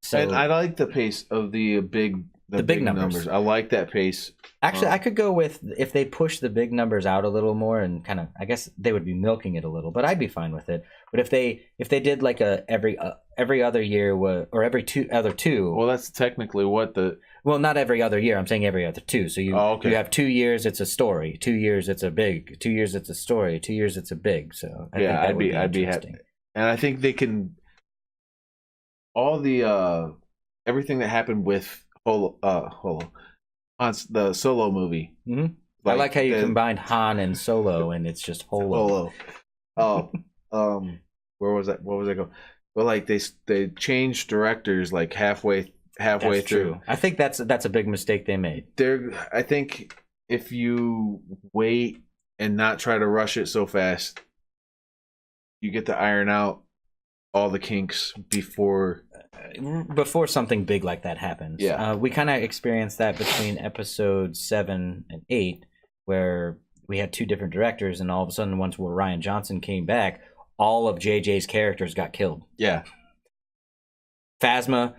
So, and I like the pace of the big numbers. I like that pace. Actually, I could go with if they push the big numbers out a little more and kind of, I guess they would be milking it a little, but I'd be fine with it. But if they did like a every other year or every other two. Well, that's technically what the. Well, not every other year. I'm saying every other two. So you have 2 years, it's a story. 2 years, it's a big. 2 years, it's a story. 2 years, it's a big. So I think that would be happy. And I think they can. All the everything that happened with Holo on the Solo movie. Mm-hmm. I like how you combined Han and Solo, and it's just Holo. Oh, where was that? What was I going? Well, like they changed directors like halfway through. True. I think that's a big mistake they made. I think if you wait and not try to rush it so fast, you get to iron out all the kinks before something big like that happens. Yeah. We kind of experienced that between episode 7 and 8, where we had two different directors, and all of a sudden, once Rian Johnson came back, all of JJ's characters got killed. Yeah. Phasma,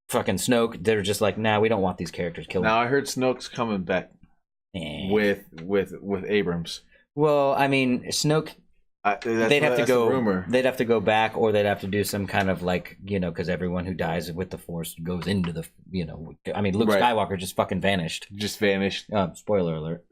fucking Snoke, they're just like, nah, we don't want these characters killed. Now I heard Snoke's coming back with Abrams. Well, I mean, Snoke. They'd have to go. They'd have to go back, or they'd have to do some kind of because everyone who dies with the Force goes into the. I mean, Luke Skywalker just fucking vanished. Spoiler alert.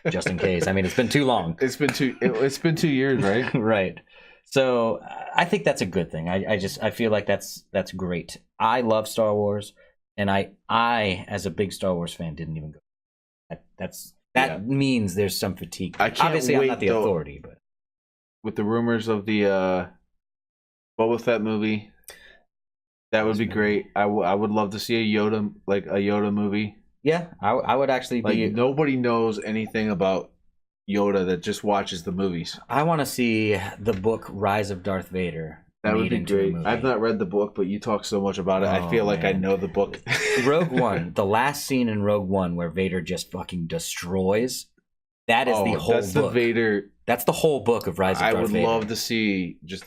Just in case. I mean, it's been too long. It's been 2 years, right? Right. So I think that's a good thing. I feel like that's great. I love Star Wars, and I as a big Star Wars fan didn't even go. That means there's some fatigue. Obviously, I'm not the authority, but. With the rumors of the Boba Fett movie, that would be great. I would love to see a Yoda movie. Yeah, I would actually be. Nobody knows anything about Yoda that just watches the movies. I want to see the book Rise of Darth Vader. That would be great. I've not read the book, but you talk so much about it. I feel like I know the book. Rogue One, the last scene in Rogue One where Vader just fucking destroys. That is the whole book. The Vader. That's the whole book of Rise of Darth Vader. I would love to see just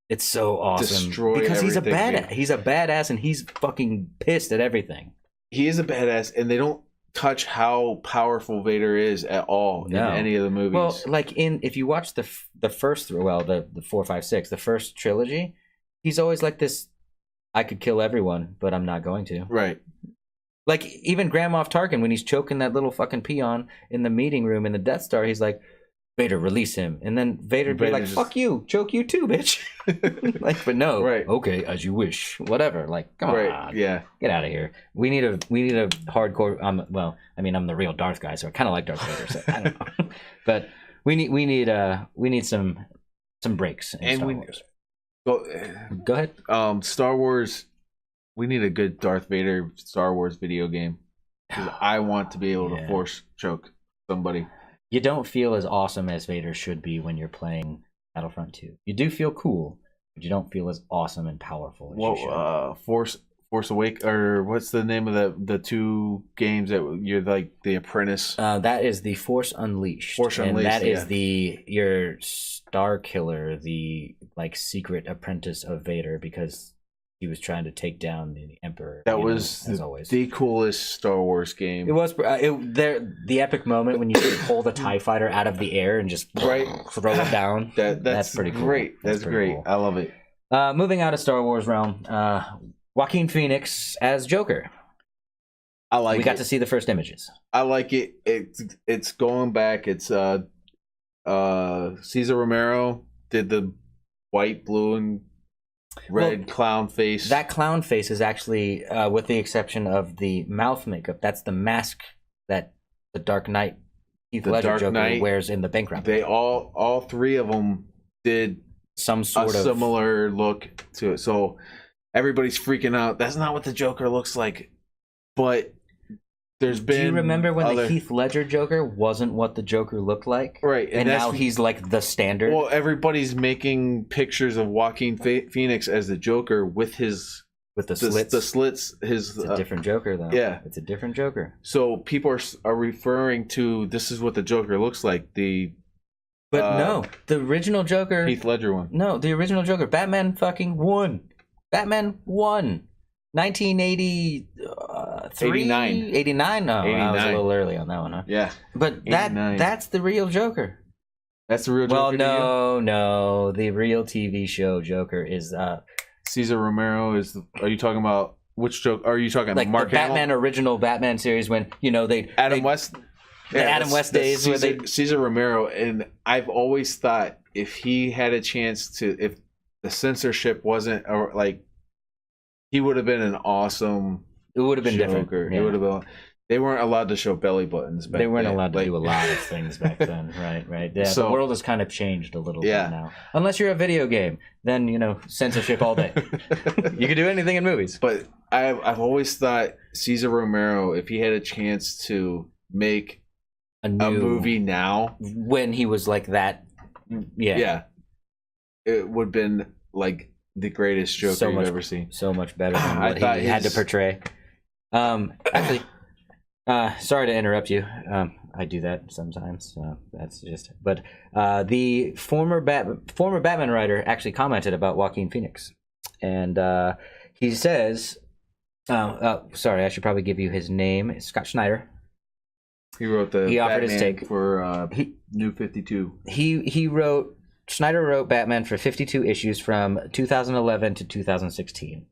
It's so awesome because he's a badass. He's a badass, and he's fucking pissed at everything. He is a badass, and they don't touch how powerful Vader is at all in any of the movies. Well, if you watch the first, the 4, 5, 6, the first trilogy, he's always like this. I could kill everyone, but I'm not going to. Right. Like even Grand Moff Tarkin, when he's choking that little fucking peon in the meeting room in the Death Star, he's like, Vader, release him. And then Vader'd be like, fuck you, choke you too, bitch. But no. Right. Okay, as you wish. Whatever. Like, come on. Yeah. Get out of here. We need a hardcore I'm the real Darth guy, so I kinda like Darth Vader, so I don't know. But we need some breaks in Star Wars. Go ahead. Star Wars, we need a good Darth Vader Star Wars video game. Because I want to be able to force choke somebody. You don't feel as awesome as Vader should be when you're playing Battlefront 2. You do feel cool, but you don't feel as awesome and powerful as you should. Force Awake, or what's the name of the two games that you're like the apprentice? That is the Force Unleashed. And that is your Star Killer, the secret apprentice of Vader, because he was trying to take down the Emperor. That was the coolest Star Wars game. It was the epic moment when you pull the TIE fighter out of the air and just throw it down. That's pretty cool. Great. That's great. Cool. I love it. Moving out of Star Wars realm, Joaquin Phoenix as Joker. I like. We got to see the first images. I like it. It's going back. It's Cesar Romero did the white, blue, and red clown face. That clown face is actually, with the exception of the mouth makeup, that's the mask that the Dark Knight Heath Ledger Joker wears in the bank robbery. They all three of them did some sort of similar look to it. So everybody's freaking out. That's not what the Joker looks like. But there's been. Do you remember when the Heath Ledger Joker wasn't what the Joker looked like? Right, and now he's like the standard. Well, everybody's making pictures of Joaquin Phoenix as the Joker with his the slits. The slits. It's a different Joker, though. Yeah, it's a different Joker. So people are referring to this is what the Joker looks like. But no, the original Joker, Heath Ledger one. No, the original Joker, Batman fucking won. Batman won. 1983, 89. No, 89. I was a little early on that one, huh? Yeah, but that's the real Joker. That's the real Joker. Well, no, the real TV show Joker is Cesar Romero is. Are you talking about which Joker? Are you talking like Mark the Batman original Batman series when Adam West? The Adam West days where Cesar Romero, and I've always thought if he had a chance to, if the censorship wasn't, or like, he would have been an awesome. It would have been Joker. different. Yeah. It would have been. They weren't allowed to show belly buttons back then. They weren't allowed to do a lot of things back then, right? Yeah, so, the world has kind of changed a little bit now. Unless you're a video game, then censorship all day. You can do anything in movies. But I've always thought Cesar Romero, if he had a chance to make a movie now, when he was like that, it would have been like the greatest Joker you've ever seen. So much better than what he had to portray. Actually, sorry to interrupt you. I do that sometimes. That's just. But the former Batman writer actually commented about Joaquin Phoenix, and he says, "Sorry, I should probably give you his name. Scott Snyder." He wrote the. He offered Batman his take for New 52. Snyder wrote Batman for 52 issues from 2011 to 2016.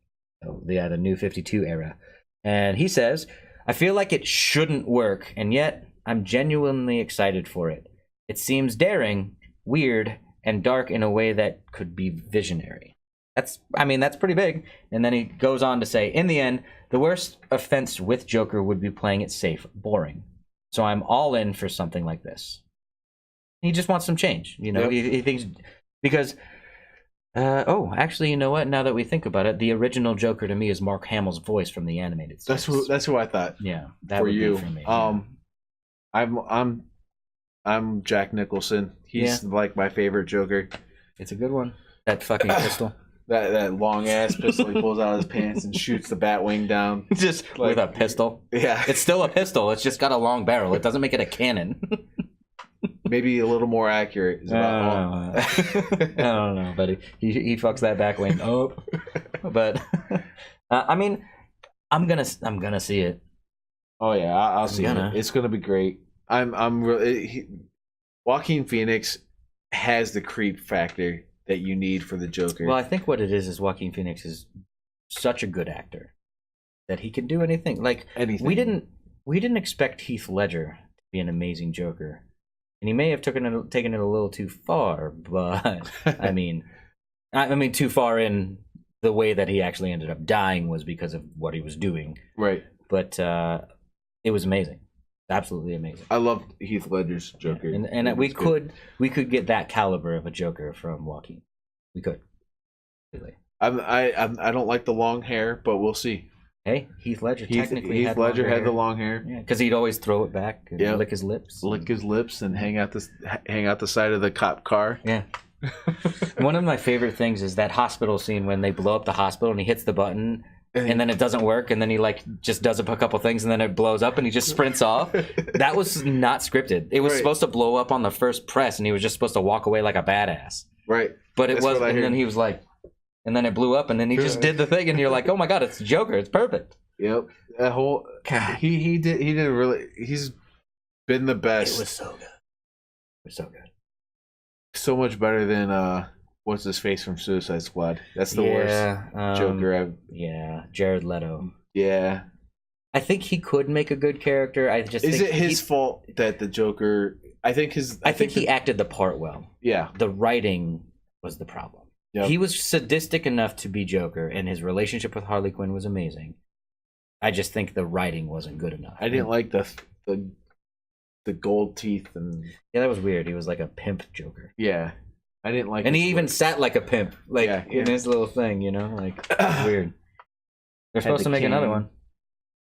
So the New 52 era. And he says, I feel like it shouldn't work, and yet I'm genuinely excited for it. It seems daring, weird, and dark in a way that could be visionary. That's pretty big. And then he goes on to say, in the end, the worst offense with Joker would be playing it safe, boring. So I'm all in for something like this. He just wants some change, Yep. He thinks because. Actually, you know what? Now that we think about it, the original Joker to me is Mark Hamill's voice from the animated series. That's who I thought. Yeah, that would be for me. I'm Jack Nicholson. He's like my favorite Joker. It's a good one. That fucking pistol. That long ass pistol he pulls out of his pants and shoots the Batwing down. Just like, with a pistol. Yeah. It's still a pistol. It's just got a long barrel. It doesn't make it a cannon. Maybe a little more accurate. I don't know, but he fucks that Batwing up. But I'm gonna see it. Oh yeah, I'll see it. It's gonna be great. I'm really. Joaquin Phoenix has the creep factor that you need for the Joker. Well, I think what it is Joaquin Phoenix is such a good actor that he can do anything. Like anything. We didn't expect Heath Ledger to be an amazing Joker, and he may have taken it a little too far. But I mean too far in the way that he actually ended up dying was because of what he was doing. Right. But it was amazing. Absolutely amazing. I loved Heath Ledger's Joker, and we could get that caliber of a Joker from Joaquin. We could. Really. I don't like the long hair, but we'll see. Hey, Heath Ledger technically Heath Ledger had the long hair. Yeah, because he'd always throw it back and lick his lips, and hang out the side of the cop car. Yeah. One of my favorite things is that hospital scene when they blow up the hospital and he hits the button. And then it doesn't work, and then he just does a couple things, and then it blows up, and he just sprints off. That was not scripted. It was supposed to blow up on the first press, and he was just supposed to walk away like a badass. Right. But it wasn't, and then he was like, and then it blew up, and then he just did the thing, and you're like, oh my god, it's Joker, it's perfect. Yep. That whole he did really. He's been the best. It was so good. It was so good. So much better than what's his face from Suicide Squad? That's the worst Joker. Yeah, Jared Leto. Yeah, I think he could make a good character. Is it his fault that the Joker? I think he acted the part well. Yeah, the writing was the problem. Yep. He was sadistic enough to be Joker, and his relationship with Harley Quinn was amazing. I just think the writing wasn't good enough. I didn't like the gold teeth and yeah, that was weird. He was like a pimp Joker. yeah, I didn't like. And he his even look. sat like a pimp, like Yeah, in yeah. his little thing, you know, like it was weird. They're supposed the to make another cane. one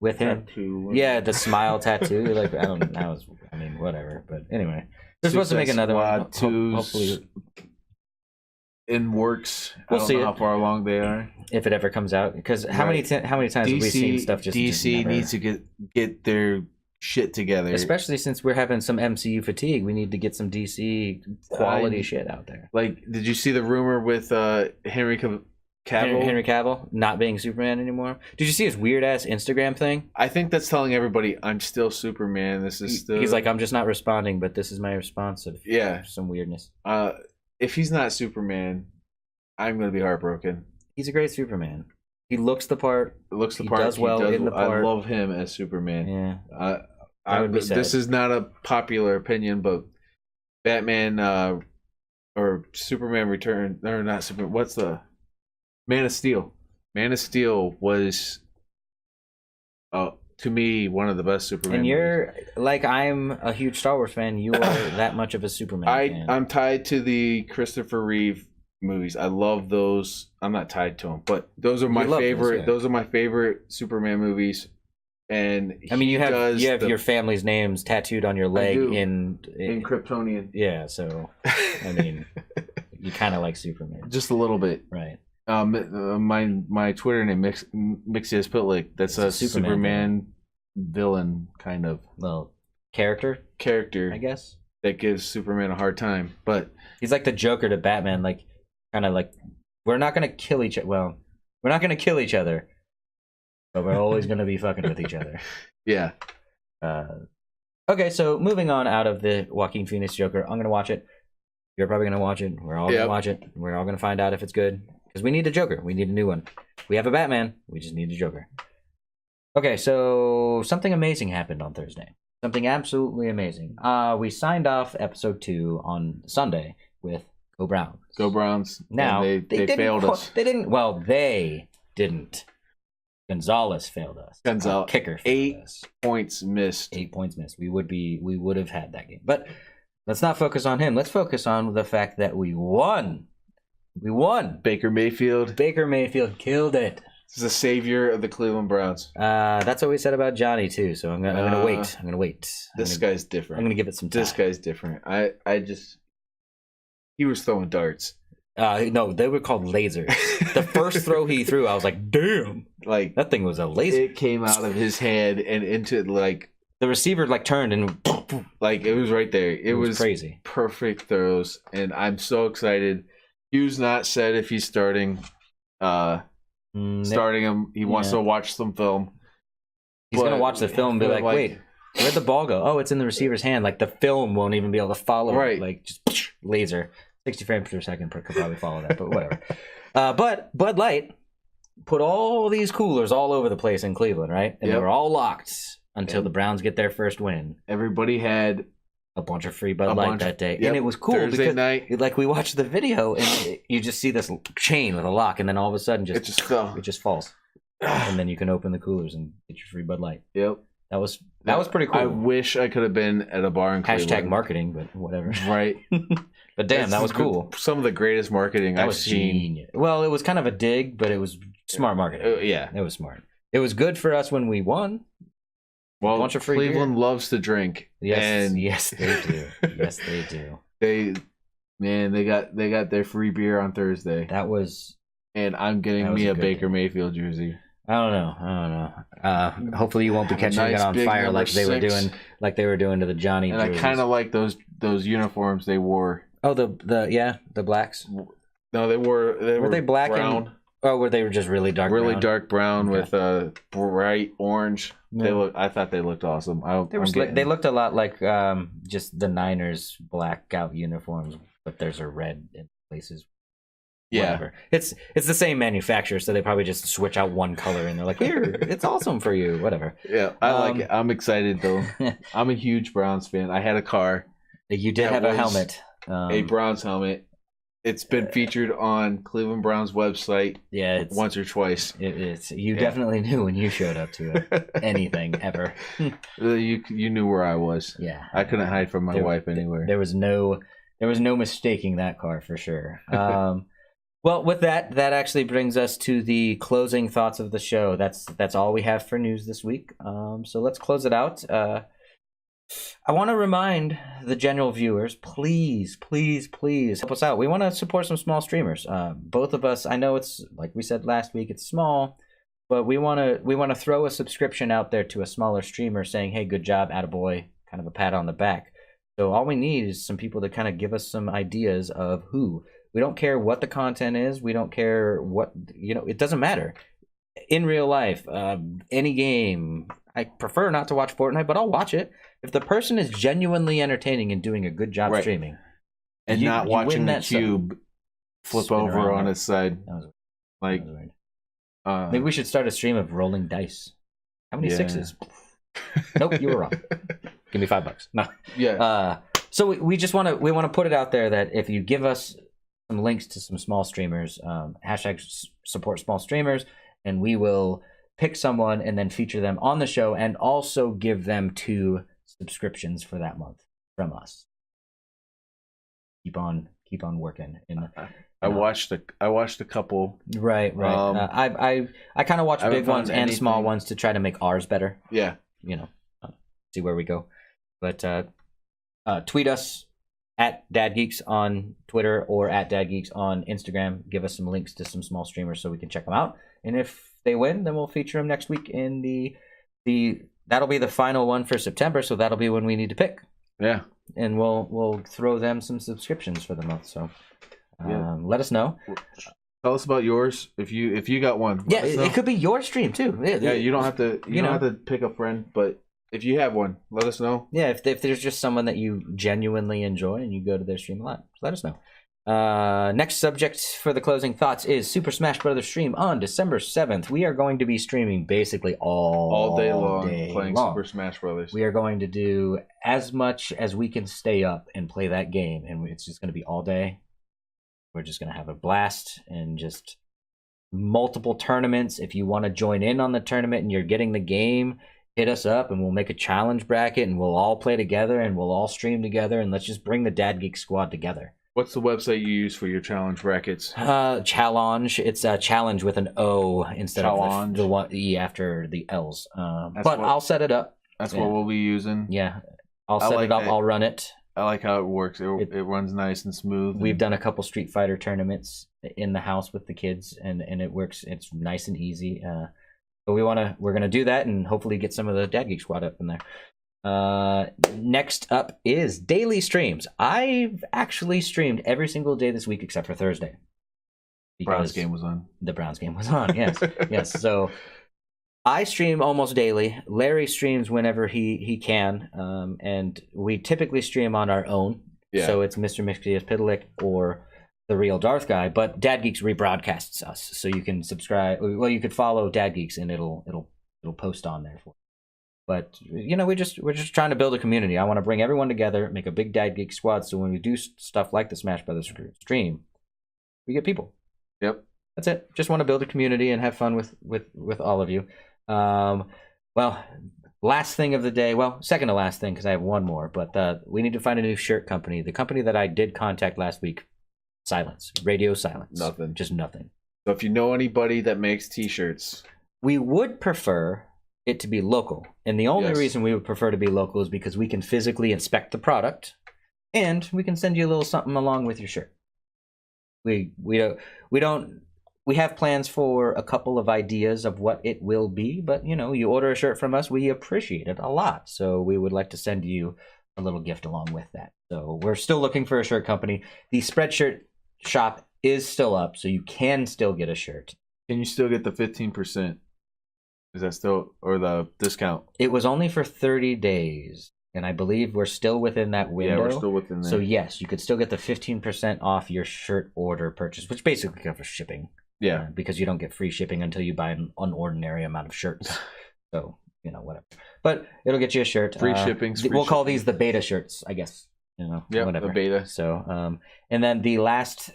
with him. Tattoo. Yeah, the smile tattoo. Like I don't know. I mean, whatever. But anyway, they're supposed to make another one. Hopefully, in works. We'll I don't see know it. how far along they are. if it ever comes out, because how many times have we seen stuff just DC never... needs to get their shit together, especially since we're having some MCU fatigue. We need to get some DC quality shit out there. Like, did you see the rumor with Henry Cavill? Henry Cavill not being Superman anymore? Did you see his weird ass Instagram thing? I think that's telling everybody I'm still Superman. This is still. He's like, I'm just not responding, but this is my response of some weirdness. If he's not Superman, I'm gonna be heartbroken. He's a great Superman. He looks the part. He does well in the part. I love him as Superman. Yeah. This is not a popular opinion, but Batman or Superman Return, or not Superman. What's the Man of Steel? Man of Steel was, to me, one of the best Superman. And you're movies. like, I'm a huge Star Wars fan. You are that much of a Superman fan. I'm tied to the Christopher Reeve movies. I love those. I'm not tied to them, but those are my favorite. Those are my favorite Superman movies. And I mean, you have your family's names tattooed on your leg in Kryptonian. Yeah, so I mean, you kind of like Superman, just a little bit, right? My Twitter name Mixius Pitlick. That's a Superman villain kind of. Well, character, I guess, that gives Superman a hard time. But he's like the Joker to Batman, like kind of like, we're not gonna kill each other. Well, we're not gonna kill each other, but we're always gonna be fucking with each other. Yeah. Okay, so moving on out of the Joaquin Phoenix Joker, I'm gonna watch it. You're probably gonna watch it. We're all gonna watch it. We're all gonna find out if it's good. Because we need a Joker. We need a new one. We have a Batman. We just need a Joker. Okay, so something amazing happened on Thursday. Something absolutely amazing. We signed off episode 2 on Sunday with Go Browns. Go Browns. Now, they failed us. They didn't. Gonzalez failed us. Kicker failed 8 us. points missed. 8 points missed. We would have had that game. But let's not focus on him. Let's focus on the fact that we won. We won. Baker Mayfield killed it. This is the savior of the Cleveland Browns. That's what we said about Johnny too. So I'm gonna wait. This guy's different. I'm gonna give it some time. This guy's different. He was throwing darts. No, they were called lasers. The first throw he threw, I was like, damn, like that thing was a laser. It came out of his head and into like the receiver turned and like it was right there. It was crazy. Perfect throws, and I'm so excited. Hugh's not said if he's starting him. He wants to watch some film. He's going to watch the film and be like, wait, where'd the ball go? Oh, it's in the receiver's hand. Like, the film won't even be able to follow it. Like, just laser. 60 frames per second could probably follow that, but whatever. But Bud Light put all these coolers all over the place in Cleveland, right? And they were all locked until the Browns get their first win. Everybody had a bunch of free Bud Light that day. And it was cool Thursday because night. Like we watched the video and you just see this chain with a lock and then all of a sudden it just falls. And then you can open the coolers and get your free Bud Light. Yep. That was pretty cool. I wish I could have been at a bar in Cleveland. Hashtag marketing, but whatever. Right. But damn, that was cool. Some of the greatest marketing I've seen. Well, it was kind of a dig, but it was smart marketing. Yeah. It was smart. It was good for us when we won. Well, a bunch of free Cleveland beer. Loves to drink. Yes, yes, they do. Yes, they do. They got their free beer on Thursday. And I'm getting me a Baker Mayfield jersey. I don't know. Hopefully you won't be catching it on fire like they were doing to the Johnny. And jerseys. I kind of like those uniforms they wore. Oh, the blacks. No, were they black brown? Were they just really dark? Really brown? Dark brown with a bright orange. Yeah. I thought they looked awesome. They looked a lot like just the Niners blackout uniforms, but theirs are red in places. Yeah, whatever. It's the same manufacturer, so they probably just switch out one color and they're like, "Here, it's awesome for you." Whatever. Yeah, I like it. I'm excited though. I'm a huge Browns fan. I had a car. You did have a helmet, a Browns helmet. It's been featured on Cleveland Browns website. Yeah, once or twice. It's you definitely knew when you showed up to anything ever. You knew where I was. Yeah, I couldn't hide from my wife anywhere. There was no mistaking that car for sure. Well, with that actually brings us to the closing thoughts of the show. That's all we have for news this week. So let's close it out. I want to remind the general viewers, please help us out. We want to support some small streamers. Both of us, I know it's like we said last week, it's small, but we want to throw a subscription out there to a smaller streamer saying, "Hey, good job, attaboy," kind of a pat on the back. So all we need is some people to kind of give us some ideas of who. We don't care what the content is. We don't care what, it doesn't matter. In real life, any game, I prefer not to watch Fortnite, but I'll watch it. If the person is genuinely entertaining and doing a good job streaming. And not watching the cube flip over on its side. Like, maybe we should start a stream of rolling dice. How many sixes? Nope, you were wrong. Give me $5. No. Yeah. So we just want to put it out there that if you give us some links to some small streamers, hashtag support small streamers, and we will pick someone and then feature them on the show and also give them 2 subscriptions for that month from us. Keep on working. I watched a couple. Right. I kind of watch big ones and small ones to try to make ours better. Yeah. See where we go. But tweet us at DadGeeks on Twitter or at DadGeeks on Instagram. Give us some links to some small streamers so we can check them out. And if they win, then we'll feature them next week in the that'll be the final one for September. So that'll be when we need to pick. Yeah. And we'll throw them some subscriptions for the month. So let us know. Tell us about yours if you got one. Yeah, it could be your stream too. Yeah, you don't have to don't have to pick a friend, but if you have one, let us know. Yeah, if there's just someone that you genuinely enjoy and you go to their stream a lot, let us know. Next subject for the closing thoughts is Super Smash Bros. Stream on December 7th. We are going to be streaming basically all day long playing Super Smash Bros. We are going to do as much as we can stay up and play that game, and it's just going to be all day. We're just going to have a blast and just multiple tournaments. If you want to join in on the tournament and you're getting the game, hit us up and we'll make a challenge bracket and we'll all play together and we'll all stream together, and let's just bring the Dad Geek squad together. What's the website you use for your challenge brackets? Challenge. It's a challenge with an O instead of the one E after the L's. But I'll set it up. That's what we'll be using. Yeah. I'll set it up. I'll run it. I like how it works. It runs nice and smooth. We've done a couple Street Fighter tournaments in the house with the kids, and it works. It's nice and easy. But we're gonna do that and hopefully get some of the Dad Geek squad up in there. Next up is daily streams. I've actually streamed every single day this week except for Thursday. Browns game was on. The Browns game was on. Yes, yes. So I stream almost daily. Larry streams whenever he can, and we typically stream on our own. Yeah. So it's Mr. Mixius Pidalick or the real Darth Guy, but Dad Geeks rebroadcasts us, so you can subscribe. Well, you could follow Dad Geeks, and it'll post on there for you. But we're just trying to build a community. I want to bring everyone together, make a big Dad Geek squad, so when we do stuff like the Smash Brothers stream, we get people. Yep, that's it. Just want to build a community and have fun with all of you. Well, last thing of the day. Well, second to last thing because I have one more. But we need to find a new shirt company. The company that I did contact last week, silence, radio silence, nothing, just nothing. So if you know anybody that makes T-shirts, we would prefer it to be local, and the only reason we would prefer to be local is because we can physically inspect the product, and we can send you a little something along with your shirt. We have plans for a couple of ideas of what it will be, but you order a shirt from us, we appreciate it a lot, so we would like to send you a little gift along with that. So we're still looking for a shirt company. The Spreadshirt shop is still up, so you can still get a shirt. Can you still get the 15%? Is that still, or the discount? It was only for 30 days, and I believe we're still within that window. Yeah, we're still within that. So yes, you could still get the 15% off your shirt order purchase, which basically covers shipping. Yeah. Because you don't get free shipping until you buy an unordinary amount of shirts. So, whatever. But it'll get you a shirt. Free shipping. We'll call these the beta shirts, I guess. Yeah, whatever. The beta. So, and then the last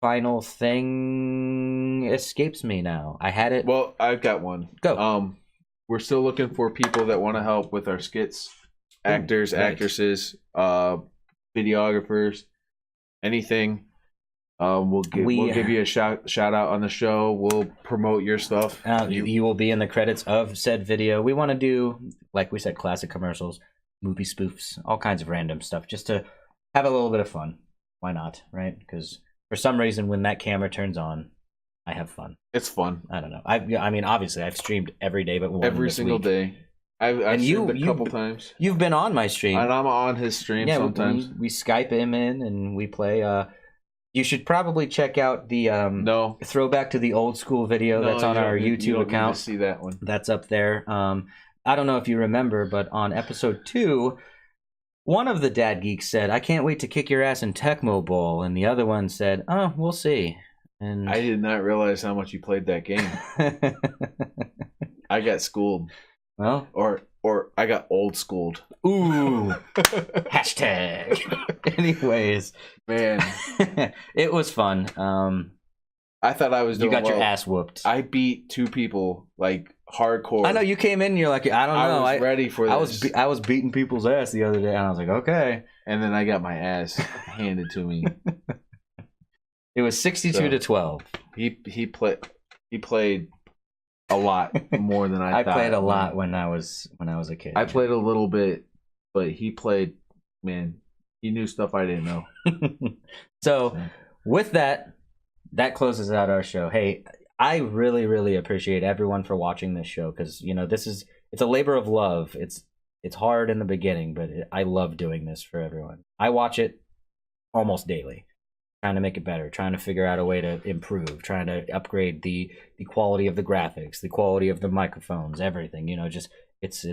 final thing escapes me now. I had it. Well, I've got one. Go. We're still looking for people that want to help with our skits, actors, actresses, videographers, anything. We'll give you a shout out on the show. We'll promote your stuff. You will be in the credits of said video. We want to do, like we said, classic commercials, movie spoofs, all kinds of random stuff, just to have a little bit of fun. Why not, right? Because for some reason, when that camera turns on, I have fun. It's fun. I don't know. I mean, obviously, I've streamed every day, but every single day. I've streamed a couple times. You've been on my stream, and I'm on his stream sometimes. We Skype him in and we play. You should probably check out the throwback to the old school video that's on our YouTube account. Need to see that one. That's up there. I don't know if you remember, but on episode 2, one of the Dad Geeks said, "I can't wait to kick your ass in Tecmo Bowl," and the other one said, "Oh, we'll see." And I did not realize how much you played that game. I got schooled. Well, or I got old schooled. Ooh. Hashtag. Anyways, man, it was fun. I thought I was doing You got your ass whooped. I beat 2 people like hardcore. I know you came in and you're like, I don't know. I was ready for this. I was beating people's ass the other day and I was like, okay. And then I got my ass handed to me. It was 62-12. He played a lot more than I thought. I played a lot when I was a kid. I played a little bit, but he played, man, he knew stuff I didn't know. So with that closes out our show. Hey, I really, really appreciate everyone for watching this show because, it's a labor of love. It's hard in the beginning, but I love doing this for everyone. I watch it almost daily. Trying to make it better, trying to figure out a way to improve, trying to upgrade the quality of the graphics, the quality of the microphones, everything. Just it's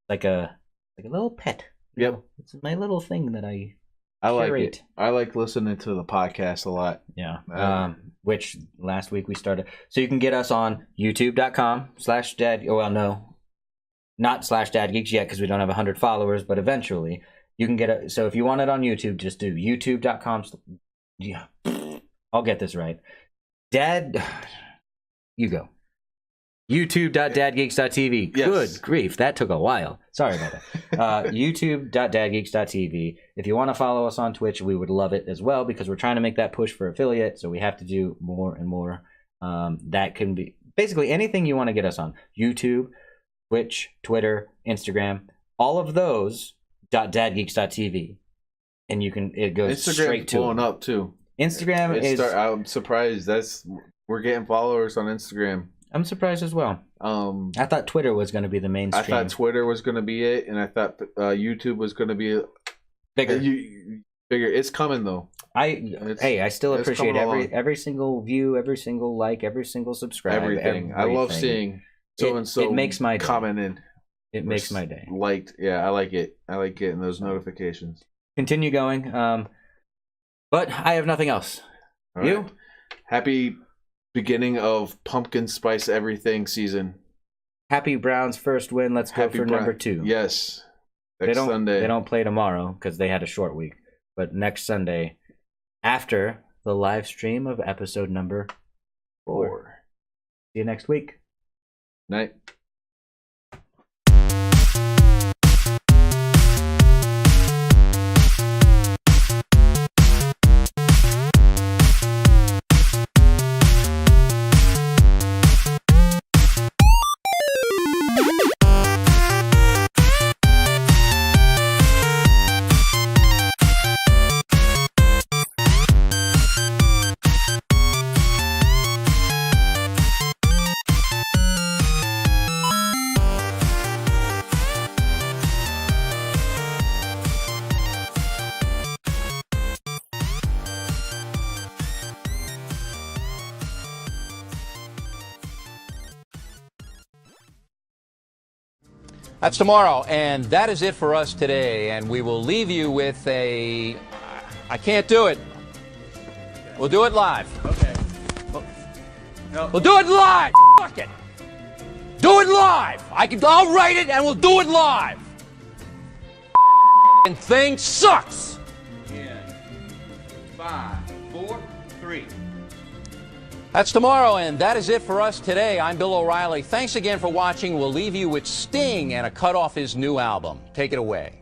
like a little pet. Yep, it's my little thing that I like it. I like listening to the podcast a lot. Yeah. Which last week we started, so you can get us on YouTube.com/dad. Well, no, not /dadgeeks yet because we don't have 100 followers, but eventually you can get it. So if you want it on YouTube, just do YouTube.com. Yeah, I'll get this right. You go. YouTube.dadgeeks.tv. Yes. Good grief, that took a while. Sorry about that. YouTube.dadgeeks.tv. If you want to follow us on Twitch, we would love it as well because we're trying to make that push for affiliate, so we have to do more and more. That can be basically anything you want to get us on. YouTube, Twitch, Twitter, Instagram, all of those .dadgeeks.tv. And it goes Instagram's straight to blowing up too. Instagram I'm surprised. We're getting followers on Instagram. I'm surprised as well. I thought Twitter was going to be the mainstream. I thought Twitter was going to be it, and I thought YouTube was going to be bigger. Bigger. It's coming though. I still appreciate every single view, every single like, every single subscribe, everything. I love seeing so and so. It makes my day. Commenting. It makes my day. Liked. Yeah, I like it. I like getting those notifications. Continue going. But I have nothing else. All you? Right. Happy beginning of pumpkin spice everything season. Happy Browns first win. Let's go for number 2. Yes. Next Sunday. They don't play tomorrow because they had a short week. But next Sunday, after the live stream of episode number 4. See you next week. Night. That's tomorrow, and that is it for us today. And we will leave you with I can't do it. We'll do it live. Okay. No. We'll do it live. Fuck it. Do it live. I'll write it, and we'll do it live. And thing sucks. In 5, 4, 3. That's tomorrow, and that is it for us today. I'm Bill O'Reilly. Thanks again for watching. We'll leave you with Sting and a cut off his new album. Take it away.